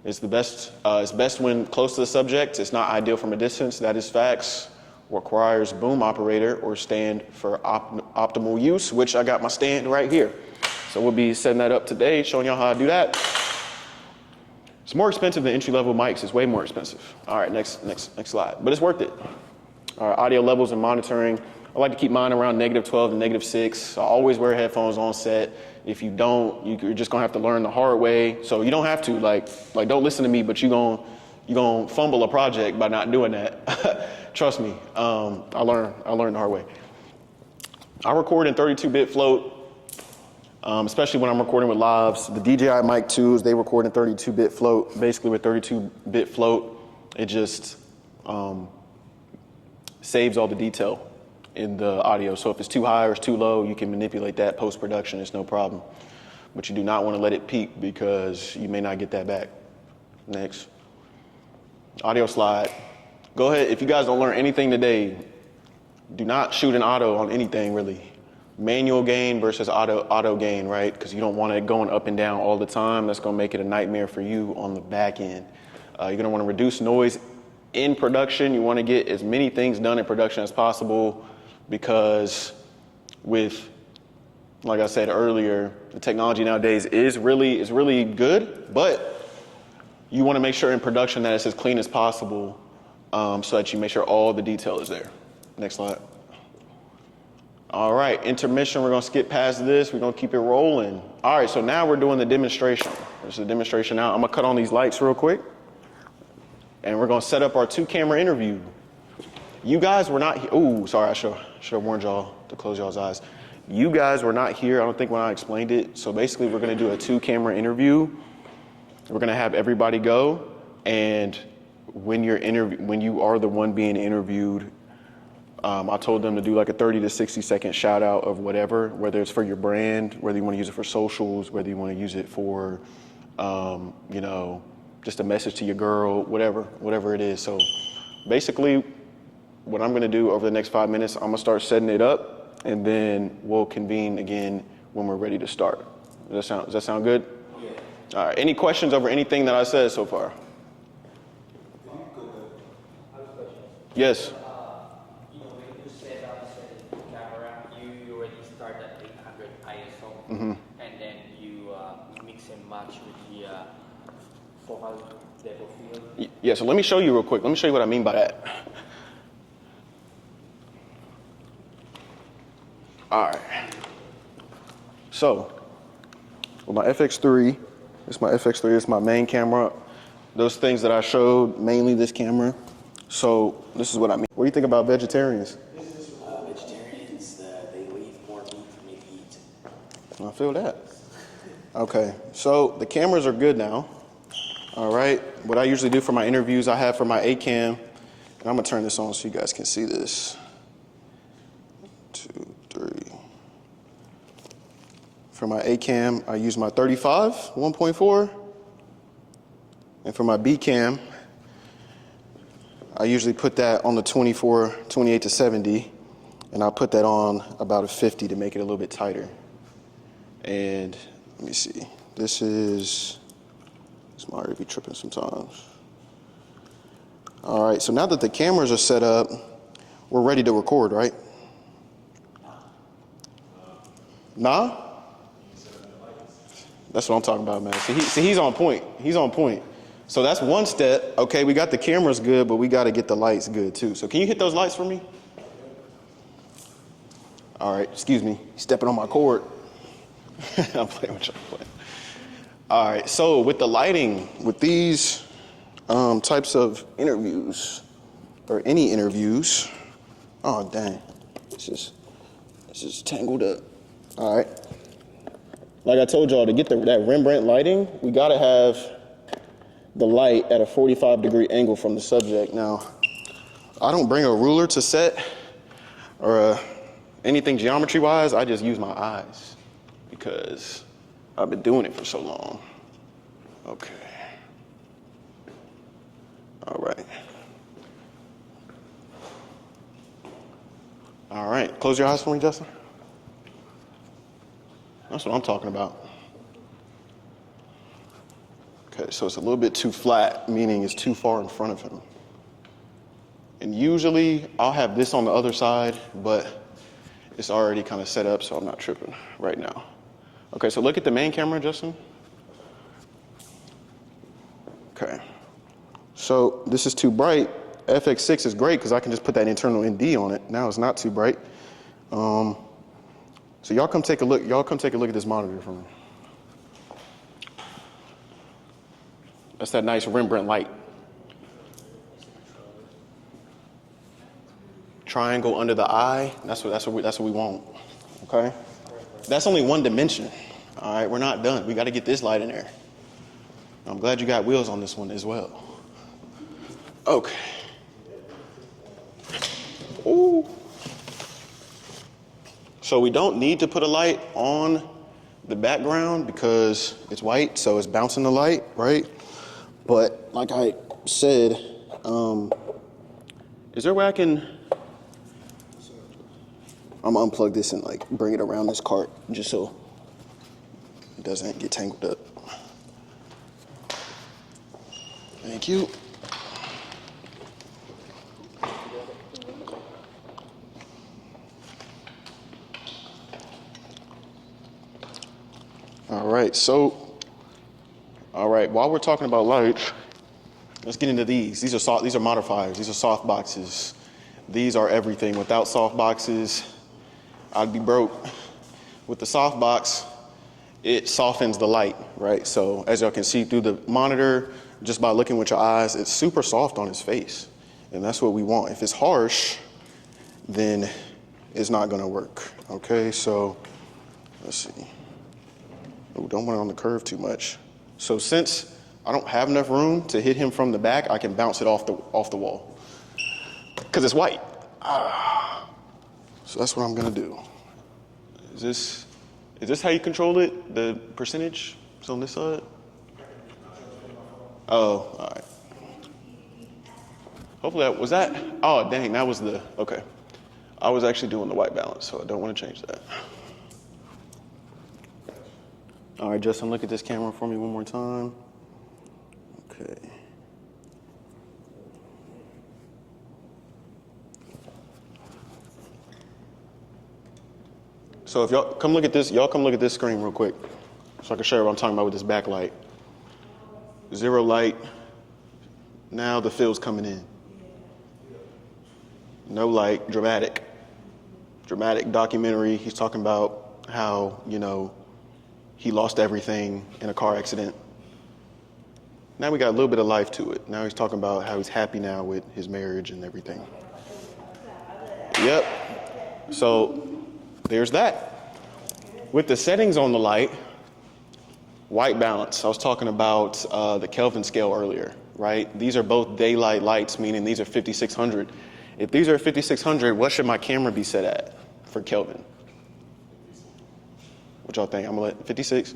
It's best when close to the subject. It's not ideal from a distance. That is facts. Requires boom operator or stand for optimal use, which I got my stand right here. So we'll be setting that up today, showing y'all how to do that. It's more expensive than entry-level mics. It's way more expensive. All right, next slide. But it's worth it. All right, audio levels and monitoring. I like to keep mine around -12 to -6. I always wear headphones on set. If you don't, you're just gonna have to learn the hard way. So you don't have to, like don't listen to me, but you're gonna fumble a project by not doing that. Trust me, I learned the hard way. I record in 32-bit float, especially when I'm recording with lavs. The DJI Mic 2s, they record in 32-bit float. Basically with 32-bit float, it just saves all the detail in the audio. So if it's too high or it's too low, you can manipulate that post-production, it's no problem. But you do not want to let it peak because you may not get that back. Next. Audio slide. Go ahead, if you guys don't learn anything today, do not shoot an auto on anything really. Manual gain versus auto gain, right? Because you don't want it going up and down all the time. That's going to make it a nightmare for you on the back end. You're going to want to reduce noise in production. You want to get as many things done in production as possible because with, like I said earlier, the technology nowadays is really good, but you want to make sure in production that it's as clean as possible so that you make sure all the detail is there. Next slide. All right, intermission, we're gonna skip past this. We're gonna keep it rolling. All right, so now we're doing the demonstration. There's a demonstration now. I'm gonna cut on these lights real quick. And we're gonna set up our 2-camera interview. You guys were not here. Ooh, sorry, I should have warned y'all to close y'all's eyes. You guys were not here, I don't think, when I explained it. So basically we're gonna do a 2-camera interview. We're gonna have everybody go, and when you are the one being interviewed, I told them to do like a 30 to 60 second shout out of whatever, whether it's for your brand, whether you want to use it for socials, whether you want to use it for, just a message to your girl, whatever it is. So basically what I'm going to do over the next 5 minutes, I'm going to start setting it up, and then we'll convene again when we're ready to start. Does that sound good? Yeah. All right. Any questions over anything that I said so far? Yes. And then you mix and match with the focal depth of field. Yeah, so let me show you real quick. Let me show you what I mean by that. All right. So, with my FX3, it's my main camera. Those things that I showed, mainly this camera. So, this is what I mean. What do you think about vegetarians? Vegetarians, they leave more meat than they eat. I feel that. Okay, so the cameras are good now. All right, what I usually do for my interviews, I have for my A-cam, and I'm gonna turn this on so you guys can see this. 2, 3. For my A-cam, I use my 35, 1.4. And for my B-cam, I usually put that on the 24, 28 to 70, and I'll put that on about a 50 to make it a little bit tighter. And let me see, this might already be tripping sometimes. All right, so now that the cameras are set up, we're ready to record, right? Nah? That's what I'm talking about, man. See, he's on point. He's on point. So that's one step. Okay, we got the cameras good, but we got to get the lights good too. So can you hit those lights for me? All right, excuse me, stepping on my cord. I'm playing with y'all. All right, so with the lighting, with these types of interviews, or any interviews, oh dang, this is tangled up. All right, like I told y'all, to get that Rembrandt lighting, we gotta have the light at a 45-degree angle from the subject. Now, I don't bring a ruler to set or anything geometry-wise, I just use my eyes because I've been doing it for so long. Okay. All right. All right, close your eyes for me, Justin. That's what I'm talking about. Okay, so it's a little bit too flat, meaning it's too far in front of him. And usually I'll have this on the other side, but it's already kind of set up, so I'm not tripping right now. Okay, so look at the main camera, Justin. Okay, so this is too bright. FX6 is great because I can just put that internal ND on it. Now it's not too bright. So y'all come take a look. Y'all come take a look at this monitor for me. That's that nice Rembrandt light. Triangle under the eye. That's what we want. Okay. That's only one dimension. All right, we're not done. We got to get this light in there. I'm glad you got wheels on this one as well. Okay. Ooh. So we don't need to put a light on the background because it's white, so it's bouncing the light, right? But like I said, is there a way I can, I'm gonna unplug this and like bring it around this cart just so it doesn't get tangled up. Thank you. All right, while we're talking about lights, let's get into these. These are modifiers. These are soft boxes. These are everything. Without soft boxes, I'd be broke. With the soft box, it softens the light, right? So as y'all can see through the monitor, just by looking with your eyes, it's super soft on his face. And that's what we want. If it's harsh, then it's not gonna work, okay? So let's see. Oh, don't want it on the curve too much. So since I don't have enough room to hit him from the back, I can bounce it off the wall. Because it's white. So that's what I'm gonna do. Is this how you control it? The percentage? It's on this side? Oh, all right. Hopefully was that? Oh, dang, that was okay. I was actually doing the white balance, so I don't want to change that. All right, Justin, look at this camera for me one more time. Okay. So if y'all come look at this screen real quick so I can show you what I'm talking about with this backlight. Zero light. Now the fill's coming in. No light, dramatic. Dramatic documentary. He's talking about how, he lost everything in a car accident. Now we got a little bit of life to it. Now he's talking about how he's happy now with his marriage and everything. Yep. So there's that. With the settings on the light, white balance. I was talking about the Kelvin scale earlier, right? These are both daylight lights, meaning these are 5600. If these are 5600, what should my camera be set at for Kelvin? What y'all think? I'm gonna let 56?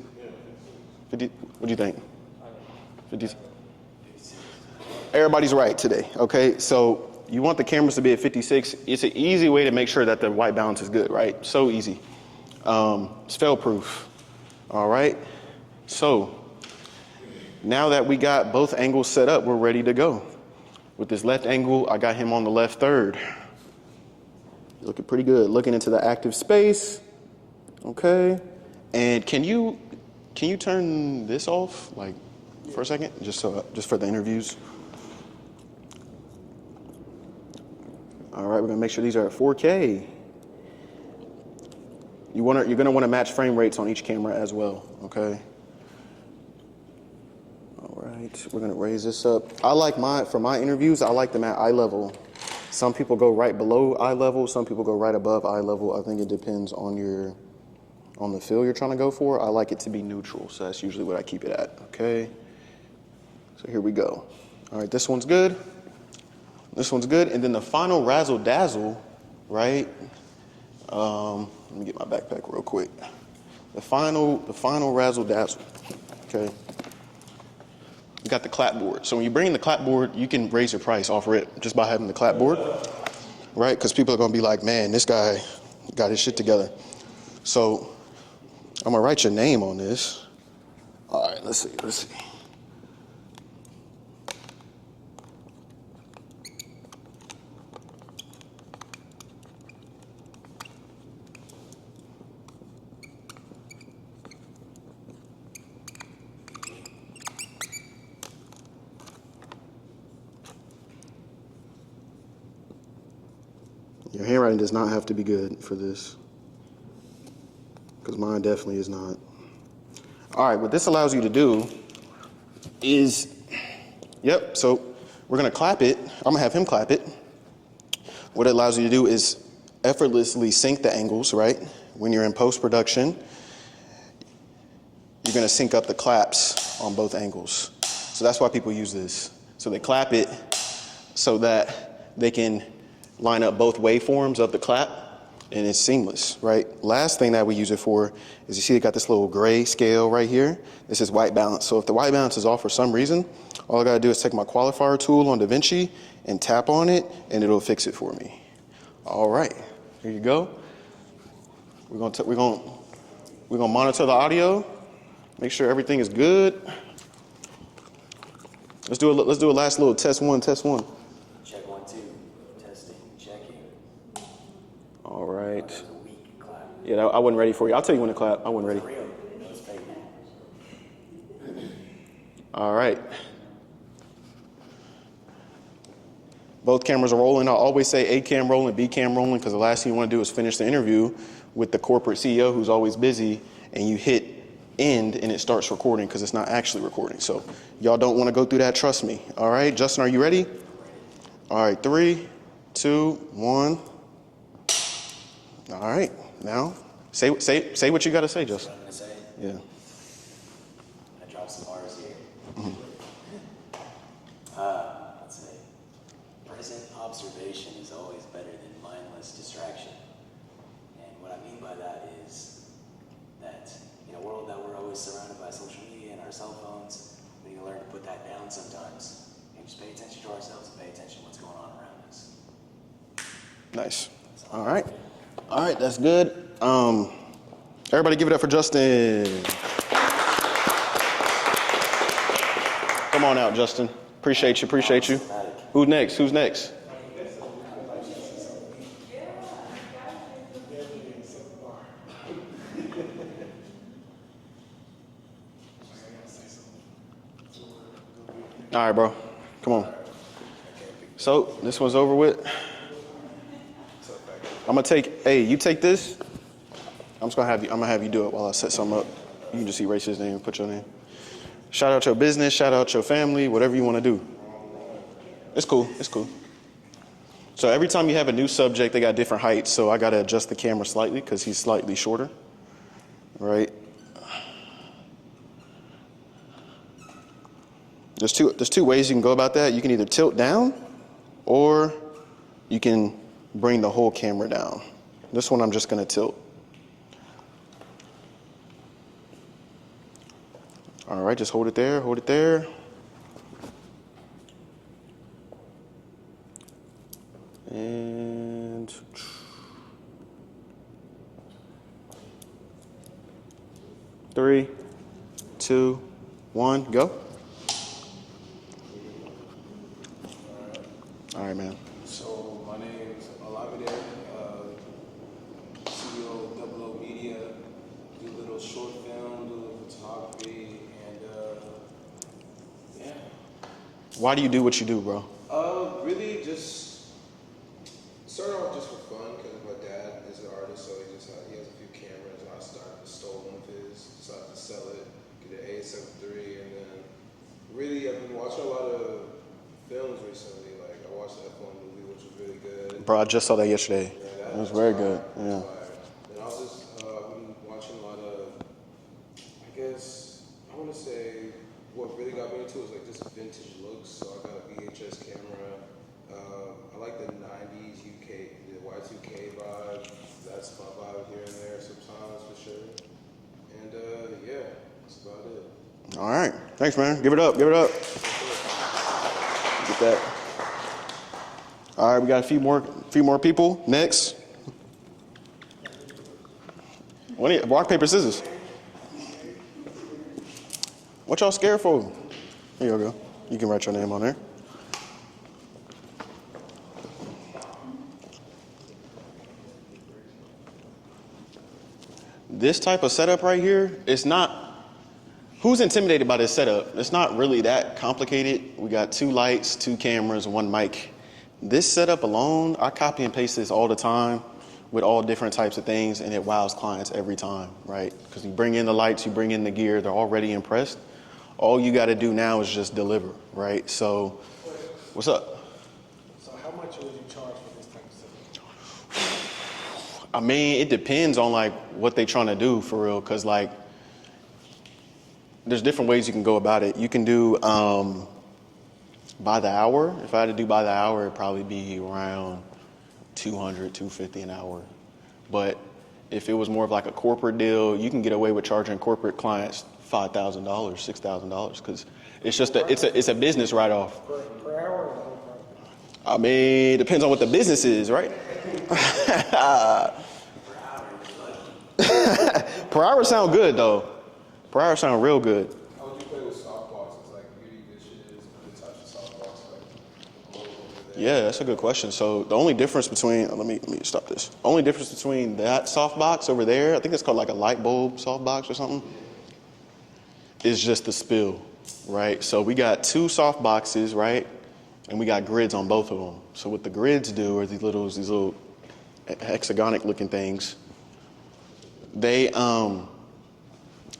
50, what do you think? 50. Everybody's right today, okay? So you want the cameras to be at 56. It's an easy way to make sure that the white balance is good, right? So easy. It's fail-proof, all right? So now that we got both angles set up, we're ready to go. With this left angle, I got him on the left third. Looking pretty good. Looking into the active space, okay? And can you turn this off, like, for a second, just for the interviews? All right, we're gonna make sure these are at 4K. You're gonna want to match frame rates on each camera as well, okay? All right, we're gonna raise this up. For my interviews, I like them at eye level. Some people go right below eye level, some people go right above eye level. I think it depends on the fill you're trying to go for. I like it to be neutral, so that's usually what I keep it at, okay? So here we go. All right, this one's good. This one's good, and then the final razzle dazzle, right? Let me get my backpack real quick. The final razzle dazzle, okay? We got the clapboard. So when you bring in the clapboard, you can raise your price off rip just by having the clapboard, right? Because people are gonna be like, man, this guy got his shit together. So I'm gonna write your name on this. All right, let's see. Your handwriting does not have to be good for this, because mine definitely is not. All right, what this allows you to do is, so we're gonna clap it. I'm gonna have him clap it. What it allows you to do is effortlessly sync the angles, right? When you're in post-production, you're gonna sync up the claps on both angles. So that's why people use this. So they clap it so that they can line up both waveforms of the clap, and it's seamless, right? Last thing that we use it for is you see it got this little gray scale right here. This is white balance. So if the white balance is off for some reason, all I gotta do is take my qualifier tool on DaVinci and tap on it, and it'll fix it for me. All right, here you go. We're gonna monitor the audio, make sure everything is good. Let's do a last little test one. Check 1, 2. Testing, checking. All right. That was a weak clap. Yeah, I wasn't ready for you. I'll tell you when to clap. I wasn't ready. For real. That was fake. All right. Both cameras are rolling. I'll always say A cam rolling, B cam rolling, because the last thing you want to do is finish the interview with the corporate CEO who's always busy, and you hit end and it starts recording because it's not actually recording. So y'all don't want to go through that, trust me. All right, Justin, are you ready? All right, 3, 2, 1. All right, now say what you got to say, Justin. What I'm gonna say? Yeah. I dropped some bars here. Let's say, present observation is always better than mindless distraction. And what I mean by that is that in a world that we're always surrounded by social media and our cell phones, we need to learn to put that down sometimes and just pay attention to ourselves and pay attention to what's going on around us. Nice. All right. All right, that's good. Everybody give it up for Justin. Come on out, Justin. Appreciate you. Who's next? All right, bro. Come on. So this one's over with. I'm gonna take. Hey, you take this. I'm gonna have you do it while I set something up. You can just erase his name and put your name. Shout out your business. Shout out your family. Whatever you want to do. It's cool. So every time you have a new subject, they got different heights. So I gotta adjust the camera slightly because he's slightly shorter. Right. There's two ways you can go about that. You can either tilt down, or you can bring the whole camera down. This one I'm just gonna tilt. All right, just hold it there. And 3, 2, 1, go. All right, man. So my name is Olamide, CEO of Double O Media. Do a little short film, do a little photography, and yeah. Why do you do what you do, bro? Really just started off just for fun because my dad is an artist, so he has a few cameras, and I stole one of his, decided to sell it, get an A7 III, and then really I've been watching a lot of films recently. Like I watched that F1 movie, which was really good. Bro, I just saw that yesterday. Yeah, It was very good. Yeah. And I was just been watching a lot of, I guess I want to say what really got me into is like just vintage looks. So I got a VHS camera. I like the 90s UK, the Y2K vibe. That's my vibe here and there sometimes for sure. And yeah, that's about it. All right. Thanks, man. Give it up. Get that. All right, we got a few more people. Next. Rock, paper, scissors. What y'all scared for? Here you go. You can write your name on there. This type of setup right here, it's not, who's intimidated by this setup? It's not really that complicated. We got 2 lights, 2 cameras, 1 mic. This setup alone, I copy and paste this all the time with all different types of things, and it wows clients every time, right? Because you bring in the lights, you bring in the gear, they're already impressed. All you got to do now is just deliver, right? So, what's up? So how much would you charge for this type of setup? I mean, it depends on like what they trying to do for real, because like there's different ways you can go about it. You can do by the hour. If I had to do by the hour, it'd probably be around $200, $250 an hour. But if it was more of like a corporate deal, you can get away with charging corporate clients $5,000, $6,000, because it's just it's a business write-off. Per hour or no? I mean, it depends on what the business is, right? Per hour sound good though. Per hour sound real good. How would you play with softboxes, like beauty dishes, the touch of softbox, like over there? Yeah, that's a good question. So the only difference between, let me stop this. Only difference between that softbox over there, I think it's called like a light bulb softbox or something, is just the spill, right? So we got two softboxes, right? And we got grids on both of them. So what the grids do are these little hexagonic looking things. They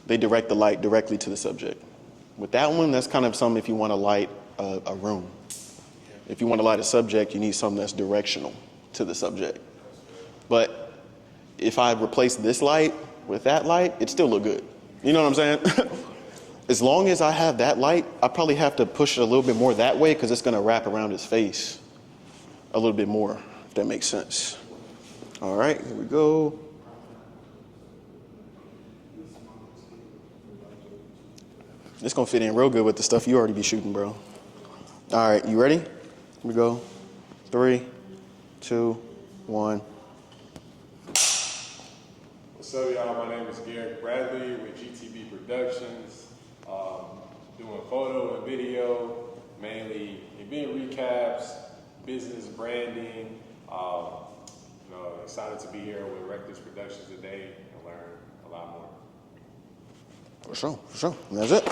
direct the light directly to the subject. With that one, that's kind of something if you want to light a room. If you want to light a subject, you need something that's directional to the subject. But if I replace this light with that light, it still look good. You know what I'm saying? As long as I have that light, I probably have to push it a little bit more that way because it's going to wrap around his face a little bit more, if that makes sense. All right, here we go. It's going to fit in real good with the stuff you already be shooting, bro. All right, you ready? Here we go. 3, 2, 1. What's up, y'all? My name is Derek Bradley with GTB Productions. Doing photo and video, mainly event recaps, business branding. Excited to be here with Reckless Productions today and learn a lot more. For sure. And that's it.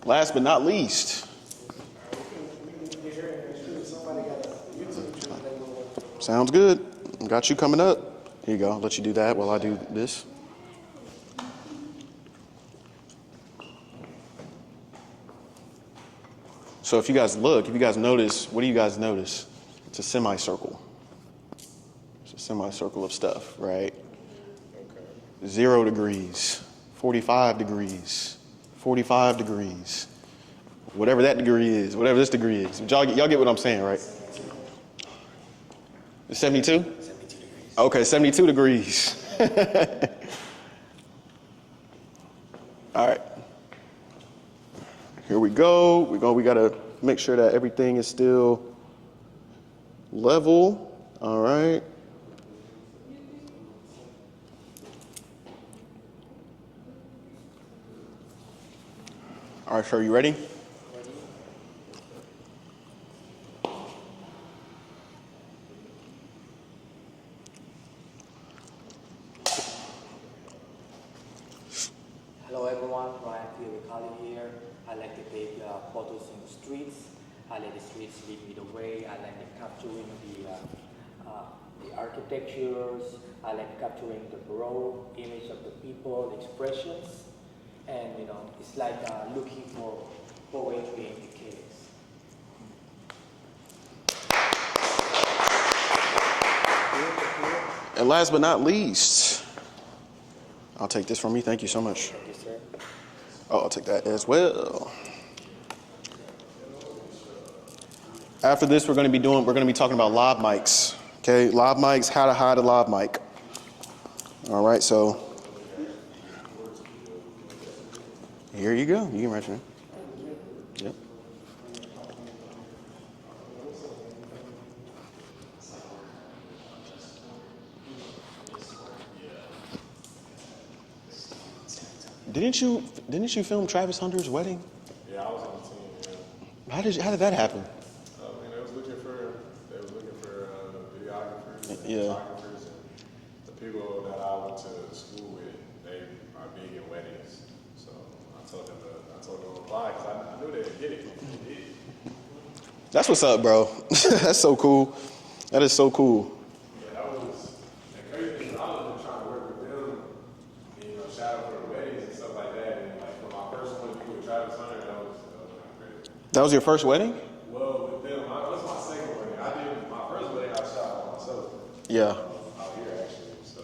Last but not least. Sounds good. Got you coming up. Here you go. I'll let you do that while I do this. So if you guys notice, what do you guys notice? It's a semicircle. It's a semicircle of stuff, right? Okay. 0 degrees, 45 degrees, 45 degrees. Whatever that degree is, whatever this degree is. Y'all get what I'm saying, right? 72? 72 degrees. Okay, 72 degrees. All right. Here we go. We got to make sure that everything is still level. All right. All right, sir, you ready? Hello everyone, Ryan here. I like to take photos in the streets. I let the streets lead me the way. I like capturing the architectures. I like capturing the raw image of the people, the expressions. And it's like looking for poetry in the caves. And last but not least, I'll take this from you. Thank you so much. Thank you, sir. Oh, I'll take that as well. After this, we're going to be talking about lav mics. Okay, lav mics, how to hide a lav mic. All right, so here you go. You can write your name. Yep. Didn't you film Travis Hunter's wedding? Yeah, I was on the team. Yeah. How did that happen? They was looking for videographers, and Yeah. photographers, and the people that I went to school with. They are big in weddings, so I told them to apply because I knew they'd get it. They did. That's what's up, bro. That's so cool. That is so cool. Yeah, that was the crazy thing. I was trying to work with them, shout out for the weddings and stuff like that. And like for my first one to do with Travis Hunter, that was crazy. That was your first wedding? Well, with them, that's my second wedding. I did my first wedding. I shot by myself. Yeah. Out here actually. So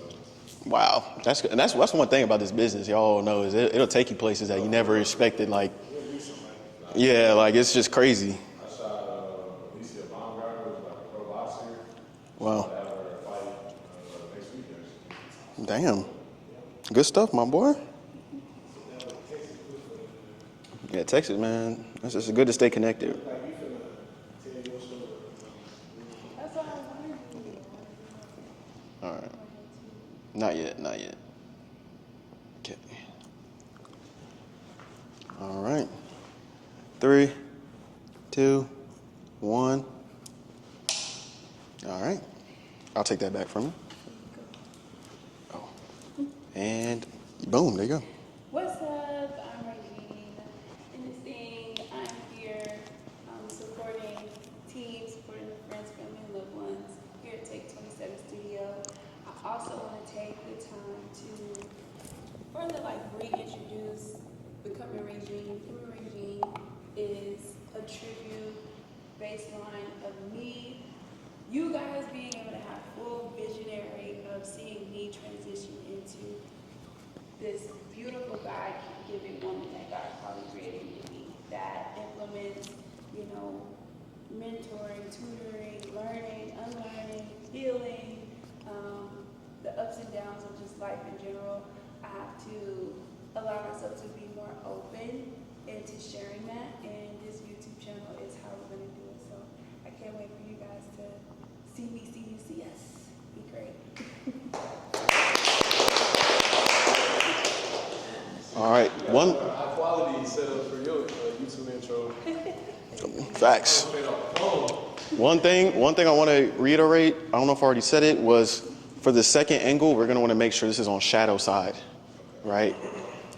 Wow. That's good. And that's one thing about this business, y'all know, is it'll take you places that you never expected. Like, yeah, like it's just crazy. I shot Wow. Have her fight next week, actually. Damn. Good stuff, my boy. Yeah, Texas, man. It's good to stay connected. All right. Not yet, not yet. Okay. All right. 3, 2, 1. All right. I'll take that back from you. Oh. And boom, there you go. What's up? I'm Regine. In this thing, I'm here supporting teams, supporting the friends, family, and loved ones here at Take 27 Studio. I also want to take the time to further reintroduce Becoming Regine. Becoming Regine is a tribute baseline of me, you guys being able to have full visionary of seeing me transition into this beautiful God-given woman that God probably created me to be, that implements, mentoring, tutoring, learning, unlearning, healing, the ups and downs of just life in general. I have to allow myself to be more open into sharing that, and this YouTube channel is how we're going to do it. So I can't wait for you guys to see me, see you, see us. Be great. All right. High quality setup for your YouTube intro. Facts. One thing I want to reiterate, I don't know if I already said it, was for the second angle, we're going to want to make sure this is on shadow side, right?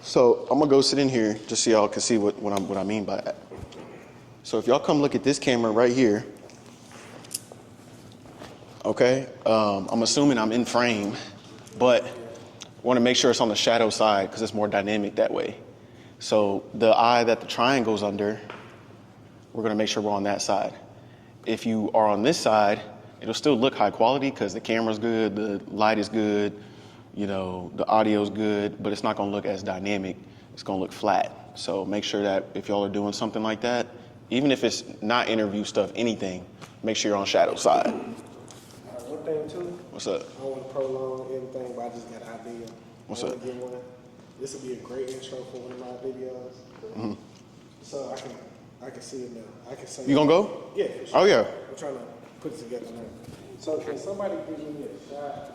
So I'm going to go sit in here just so y'all can see what I mean by that. So if y'all come look at this camera right here, okay, I'm assuming I'm in frame, but I want to make sure it's on the shadow side because it's more dynamic that way. So the eye that the triangle's under, we're going to make sure we're on that side. If you are on this side, it'll still look high quality because the camera's good, the light is good, the audio's good, but it's not going to look as dynamic. It's going to look flat. So make sure that if y'all are doing something like that, even if it's not interview stuff, anything, make sure you're on shadow side. One thing too. What's up? I don't want to prolong everything, but I just got an idea. What's I up? want to get one. This would be a great intro for one of my videos. Mm-hmm. So I can see it now. I can say. You gonna go? Yeah. For sure. Oh yeah. I'm trying to put it together now. So can somebody give me a shot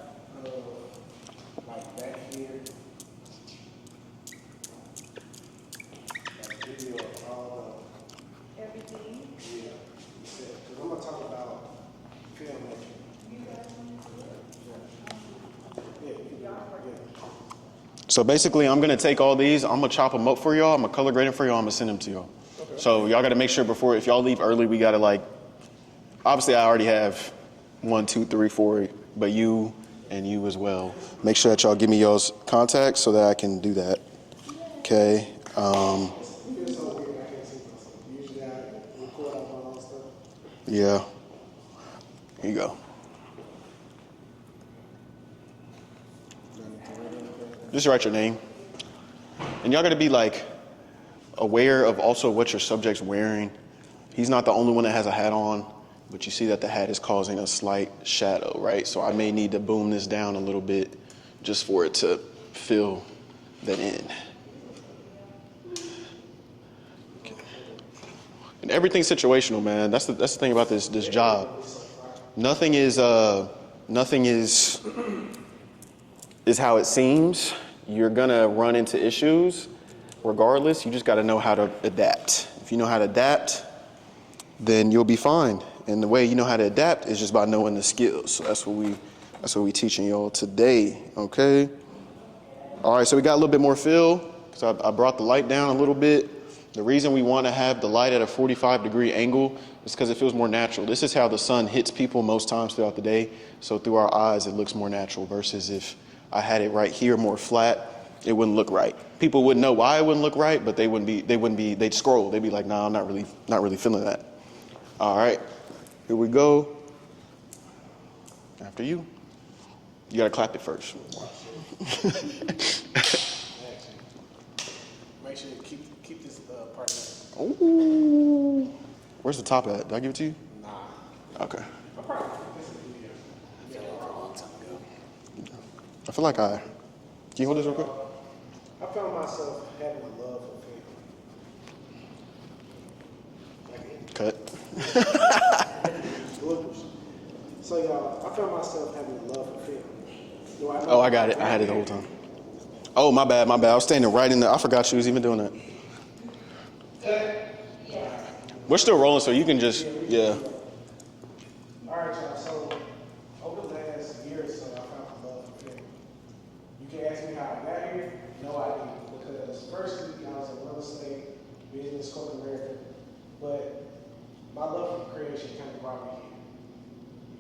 back here? Like video of all Everything. the because I'm gonna talk about filmmaking. You guys want to do it? Yeah. So basically, I'm gonna take all these, I'm gonna chop them up for y'all, I'm gonna color grade them for y'all, I'm gonna send them to y'all. Okay. So y'all gotta make sure before, if y'all leave early, we gotta obviously I already have 1, 2, 3, 4, but you and you as well. Make sure that y'all give me y'all's contacts so that I can do that. Okay. Yeah. Here you go. Just write your name. And y'all gotta be aware of also what your subject's wearing. He's not the only one that has a hat on, but you see that the hat is causing a slight shadow, right? So I may need to boom this down a little bit just for it to fill that in. Okay. And everything's situational, man. That's the thing about this job. Nothing is how it seems. You're gonna run into issues regardless. You just gotta know how to adapt. If you know how to adapt, then you'll be fine. And the way you know how to adapt is just by knowing the skills. So that's what we teaching y'all today, okay? All right, so we got a little bit more fill, because I brought the light down a little bit. The reason we want to have the light at a 45-degree angle is because it feels more natural. This is how the sun hits people most times throughout the day. So through our eyes, it looks more natural versus if I had it right here more flat, it wouldn't look right. People wouldn't know why it wouldn't look right, but they'd scroll. They'd be like, nah, I'm not really feeling that. All right, here we go. After you. You gotta clap it first. Make sure you keep this part. Ooh. Where's the top at? Did I give it to you? Nah. Okay. I'll probably put this in the video. I feel like can you hold this real quick? I found myself having a love for film. Cut. So y'all, I found myself having a love for film. Oh, I got it. I had it the whole time. Oh, my bad. I was standing right in there. I forgot you was even doing that. We're still rolling, so you can just, yeah. All right, y'all. So over the last year or so, I found a love for film. You can ask me how I got here. No idea. Because firstly, I was in real estate, business, corporate America. But my love for creation kind of brought me here.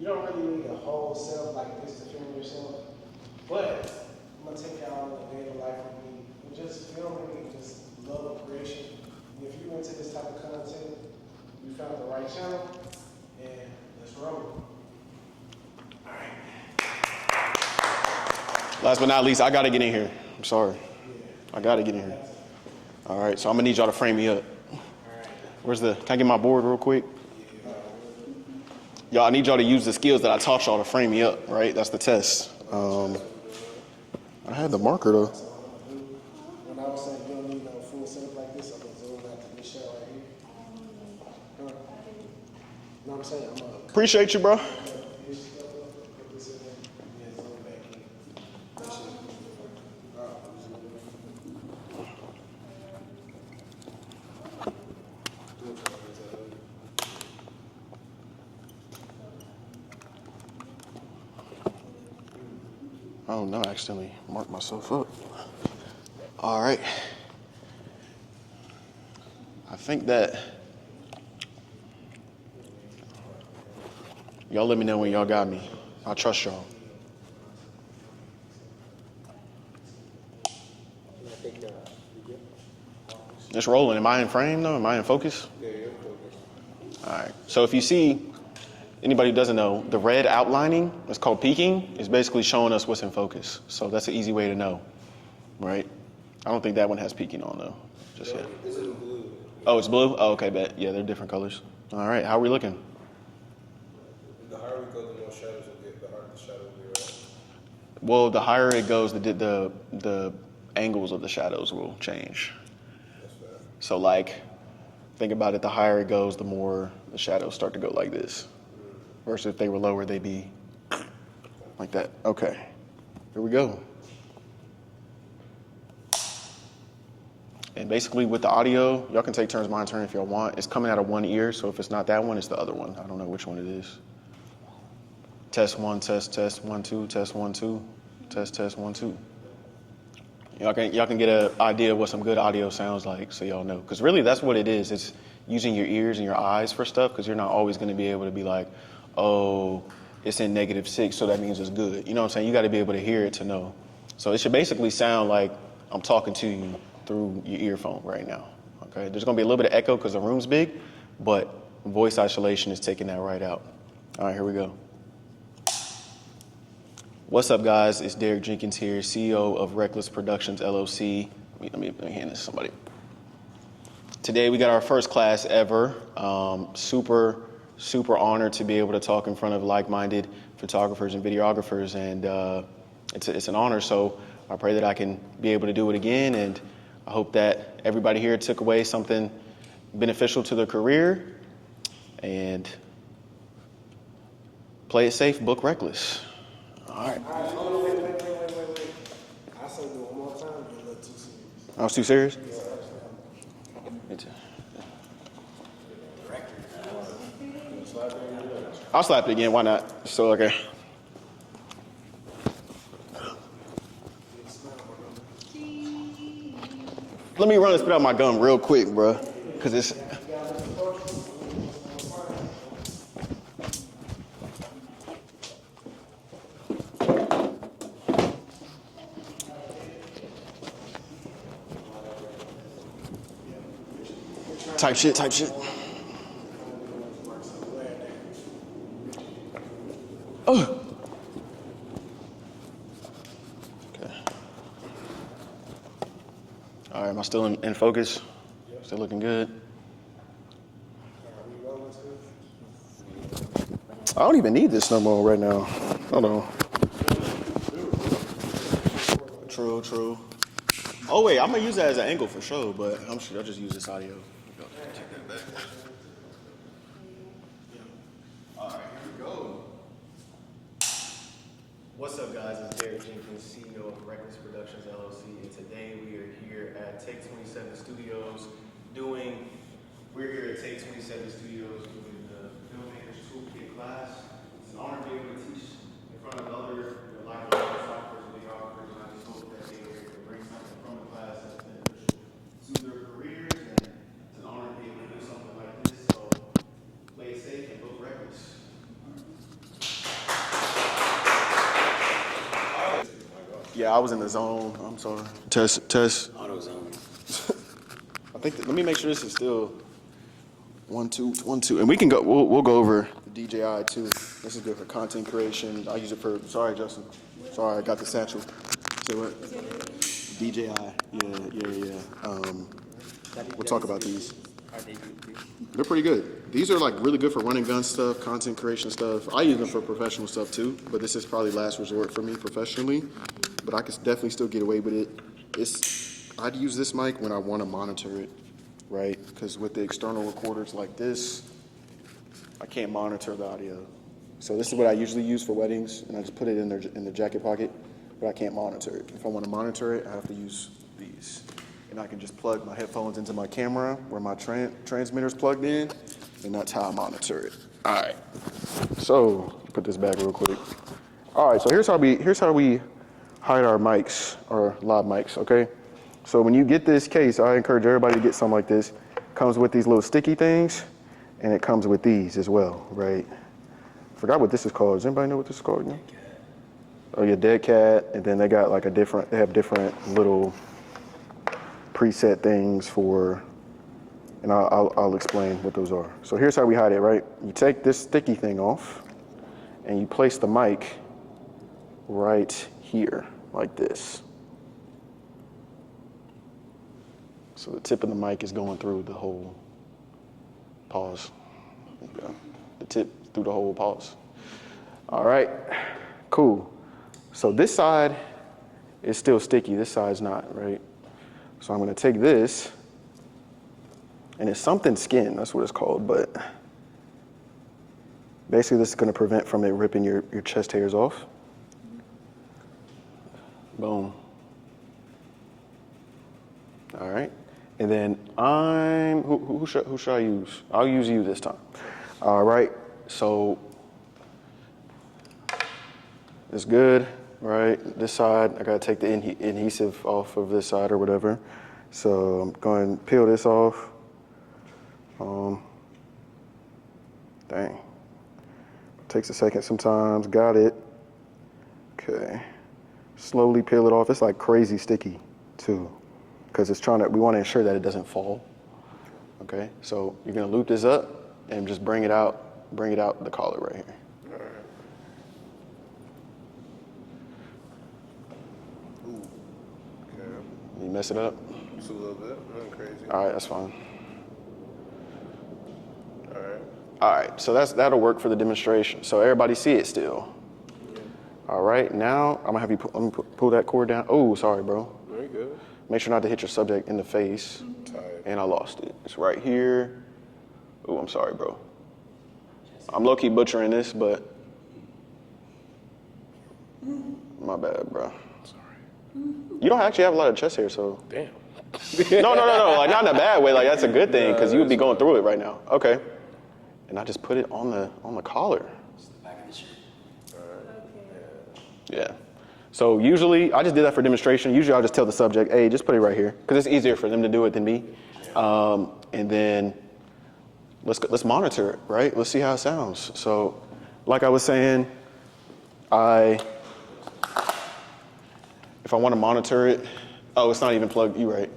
You don't really need a whole self like this to film yourself. But I'm going to take y'all on a day of life with me. And just filming and just love of creation. And if you're into this type of content, you found the right channel. And let's roll. All right. Last but not least, I got to get in here. I'm sorry. I got to get in here. All right, so I'm going to need y'all to frame me up. Can I get my board real quick? Y'all, I need y'all to use the skills that I taught y'all to frame me up, right? That's the test. I had the marker, though. When I was saying you don't need no full setup like this, I'm going to zoom out to this shot right here. You know what I'm saying? Appreciate you, bro. Oh no, I accidentally marked myself up. All right. I think that y'all let me know when y'all got me. I trust y'all. It's rolling. Am I in frame though? Am I in focus? Yeah, you're focused. All right. So if you see, anybody who doesn't know, the red outlining, it's called peaking, is basically showing us what's in focus. So that's an easy way to know, right? I don't think that one has peaking on though, just yet. It's in blue. Oh, it's blue? Oh, okay, bet. Yeah, they're different colors. All right, how are we looking? The higher we go, the more shadows we'll get. The harder the shadow will be, right? Well, the higher it goes, the angles of the shadows will change. That's fair. So like, think about it, the higher it goes, the more the shadows start to go like this. Versus if they were lower, they'd be like that. Okay, here we go. And basically with the audio, y'all can take turns my turn if y'all want. It's coming out of one ear, so if it's not that one, it's the other one. I don't know which one it is. Test one, test, 1, 2, test 1, 2, test 1, 2. Y'all can get an idea of what some good audio sounds like, so y'all know. Because really, that's what it is. It's using your ears and your eyes for stuff, because you're not always going to be able to be like, oh, it's in -6, so that means it's good. You know what I'm saying? You got to be able to hear it to know. So it should basically sound like I'm talking to you through your earphone right now. Okay, there's going to be a little bit of echo because the room's big, but voice isolation is taking that right out. All right, here we go. What's up, guys? It's Derek Jenkins here, CEO of Reckless Productions, LLC. Let me hand this to somebody. Today, we got our first class ever. Super honored to be able to talk in front of like-minded photographers and videographers, and it's an honor. So I pray that I can be able to do it again, and I hope that everybody here took away something beneficial to their career, and play it safe, book reckless. All right. All right, hold on, wait. I said do it one more time, you're a little too serious. I was too serious? Me too. I'll slap it again, why not? So, okay. Let me run and spit out my gum real quick, bro, because it's... Type shit. Oh. Okay. All right, am I still in focus? Still looking good? I don't even need this no more right now. Hold on. True. Oh wait, I'm gonna use that as an angle for sure, but I'm sure I'll just use this audio. Take that back. All right, here we go. What's up, guys? It's Derek Jenkins, CEO of Makers Productions LLC, and today we are here at Take 27 Studios doing the Filmmakers Toolkit class. It's an honor to be able to teach in front of other like-minded softwares and videographers, and I just hope that they were able to bring something from the class that's beneficial to their careers, and it's an honor to be able to do something like this, so play it safe and book records. Yeah, I was in the zone. I'm sorry. Test. Auto zone. I think let me make sure this is still 1, 2, 1, 2, and we can go. We'll go over the DJI too. This is good for content creation. I use it for. Sorry, Justin. Sorry, I got the satchel. Say what? DJI. Yeah. We'll talk about these. They're pretty good. These are like really good for running gun stuff, content creation stuff. I use them for professional stuff too, but this is probably last resort for me professionally. But I can definitely still get away with it. I'd use this mic when I want to monitor it, right? Because with the external recorders like this, I can't monitor the audio. So this is what I usually use for weddings, and I just put it in the jacket pocket, but I can't monitor it. If I want to monitor it, I have to use these. And I can just plug my headphones into my camera where my transmitter's plugged in, and that's how I monitor it. All right. So put this back real quick. All right. So here's how we hide our mics, our live mics. Okay. So when you get this case, I encourage everybody to get something like this. It comes with these little sticky things, and it comes with these as well, right? Forgot what this is called. Does anybody know what this is called? Oh yeah, Dead Cat. And then they got like they have different little preset things for, and I'll explain what those are. So here's how we hide it, right? You take this sticky thing off, and you place the mic right here, like this. So the tip of the mic is going through the whole pause. The tip through the whole pause. All right, cool. So this side is still sticky, this side's not, right? So I'm gonna take this, and it's something skin, that's what it's called, but basically this is gonna prevent from it ripping your chest hairs off. Boom. All right, and then who should I use? I'll use you this time. All right, so it's good. Right, this side, I gotta take the adhesive off of this side or whatever. So I'm going to peel this off. Dang. Takes a second sometimes, got it. Okay, slowly peel it off. It's like crazy sticky too, because we wanna ensure that it doesn't fall. Okay, so you're gonna loop this up and just bring it out the collar right here. You mess it up? Just a little bit, nothing crazy. All right, that's fine. All right, so that'll work for the demonstration. So everybody see it still. Yeah. All right, now I'm gonna have you let me pull that cord down. Oh, sorry, bro. Very good. Make sure not to hit your subject in the face. Tight. And I lost it. It's right here. Oh, I'm sorry, bro. I'm low-key butchering this, but my bad, bro. You don't actually have a lot of chest hair, so. Damn. No. Like not in a bad way. Like that's a good thing because you would be going through it right now. Okay. And I just put it on the collar. It's the back of the shirt. Yeah. So usually I just did that for demonstration. Usually I'll just tell the subject, hey, just put it right here because it's easier for them to do it than me. And then let's monitor it, right? Let's see how it sounds. So, like I was saying, if I want to monitor it, it's not even plugged. You right.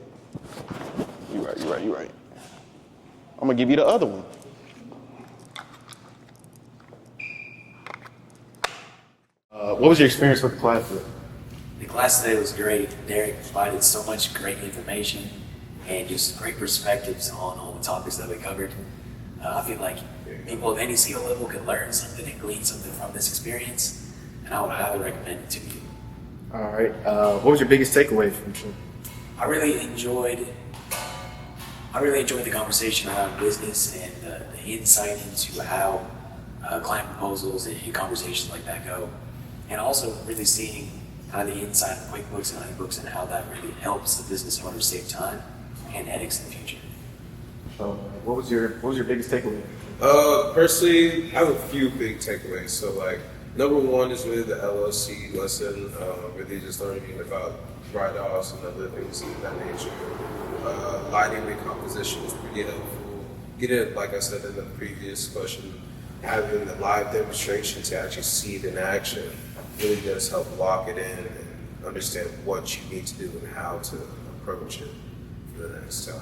I'm gonna give you the other one. What was your experience with the class? The class today was great. Derek provided so much great information and just great perspectives on all the topics that we covered. I feel like people of any skill level could learn something and glean something from this experience, and I would highly recommend it to you. All right. What was your biggest takeaway from the trip? I really enjoyed the conversation around business and the insight into how client proposals and conversations like that go, and also really seeing kind of the inside of QuickBooks and HoneyBooks and how that really helps the business owner save time and headaches in the future. So, what was your biggest takeaway? Personally, I have a few big takeaways. So, like, number one is really the LLC lesson, really just learning about write-offs and the livings and that nature. Lighting and composition is pretty helpful. Getting, like I said in the previous question, having the live demonstration to actually see it in action really does help lock it in and understand what you need to do and how to approach it for the next time.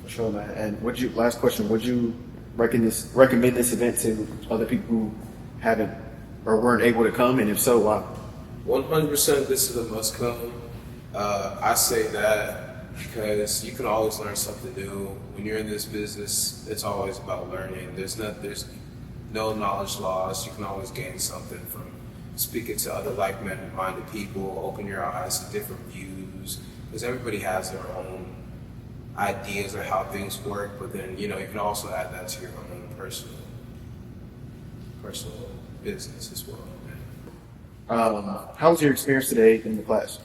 For sure, man. And last question, would you recommend this event to other people who haven't or weren't able to come, and if so, why? 100% this is a must come. I say that because you can always learn something new. When you're in this business, it's always about learning. There's no knowledge lost. You can always gain something from speaking to other like-minded people, open your eyes to different views, because everybody has their own ideas of how things work, but then, you can also add that to your own personal business as well. How was your experience today in the class?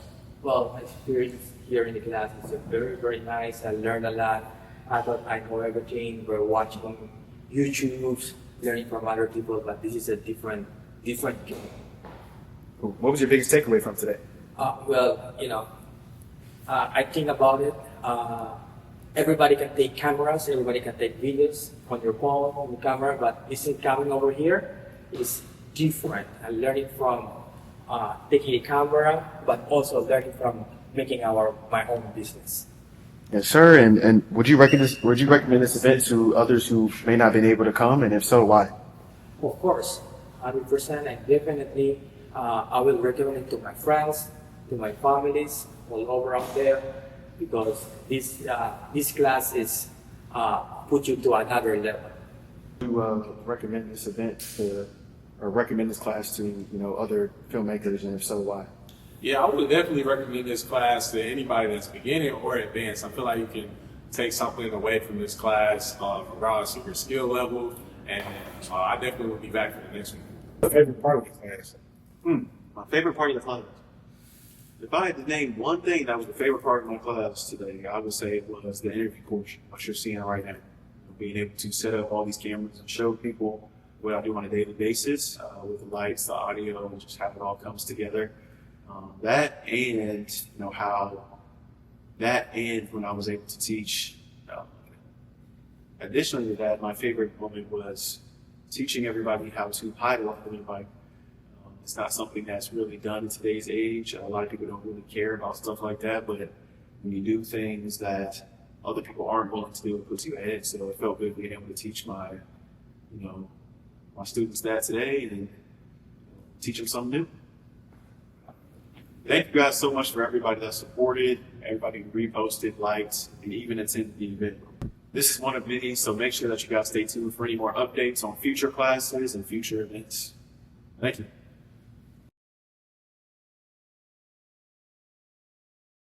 Well, my experience here in the class is very, very nice. I learned a lot. I thought I know everything. We're watching YouTubes, learning from other people, but this is a different game. Cool. What was your biggest takeaway from today? I think about it. Everybody can take cameras, everybody can take videos on your phone, on the camera, but this is coming over here is different. I'm learning from taking a camera, but also learning from making my own business. Yes, sir. And would you recommend this event to others who may not have been able to come, and if so, why? Of course, 100%, and definitely I will recommend it to my friends, to my families, all over out there, because this class is put you to another level. You recommend this event or recommend this class to other filmmakers, and if so, why? Yeah, I would definitely recommend this class to anybody that's beginning or advanced. I feel like you can take something away from this class regardless of your skill level, and I definitely will be back for the next one. My favorite part of the class? My favorite part of the class. If I had to name one thing that was the favorite part of my class today, I would say it was the interview portion, what you're seeing right now. Being able to set up all these cameras and show people what I do on a daily basis with the lights, the audio, and just how it all comes together. That and when I was able to teach. Additionally to that, my favorite moment was teaching everybody how to pilot a bike. It's not something that's really done in today's age. A lot of people don't really care about stuff like that, but when you do things that other people aren't willing to do, it puts you ahead. So it felt good being able to teach my students that today and teach them something new. Thank you guys so much for everybody that supported, everybody who reposted, liked, and even attended the event. This is one of many, so make sure that you guys stay tuned for any more updates on future classes and future events. Thank you.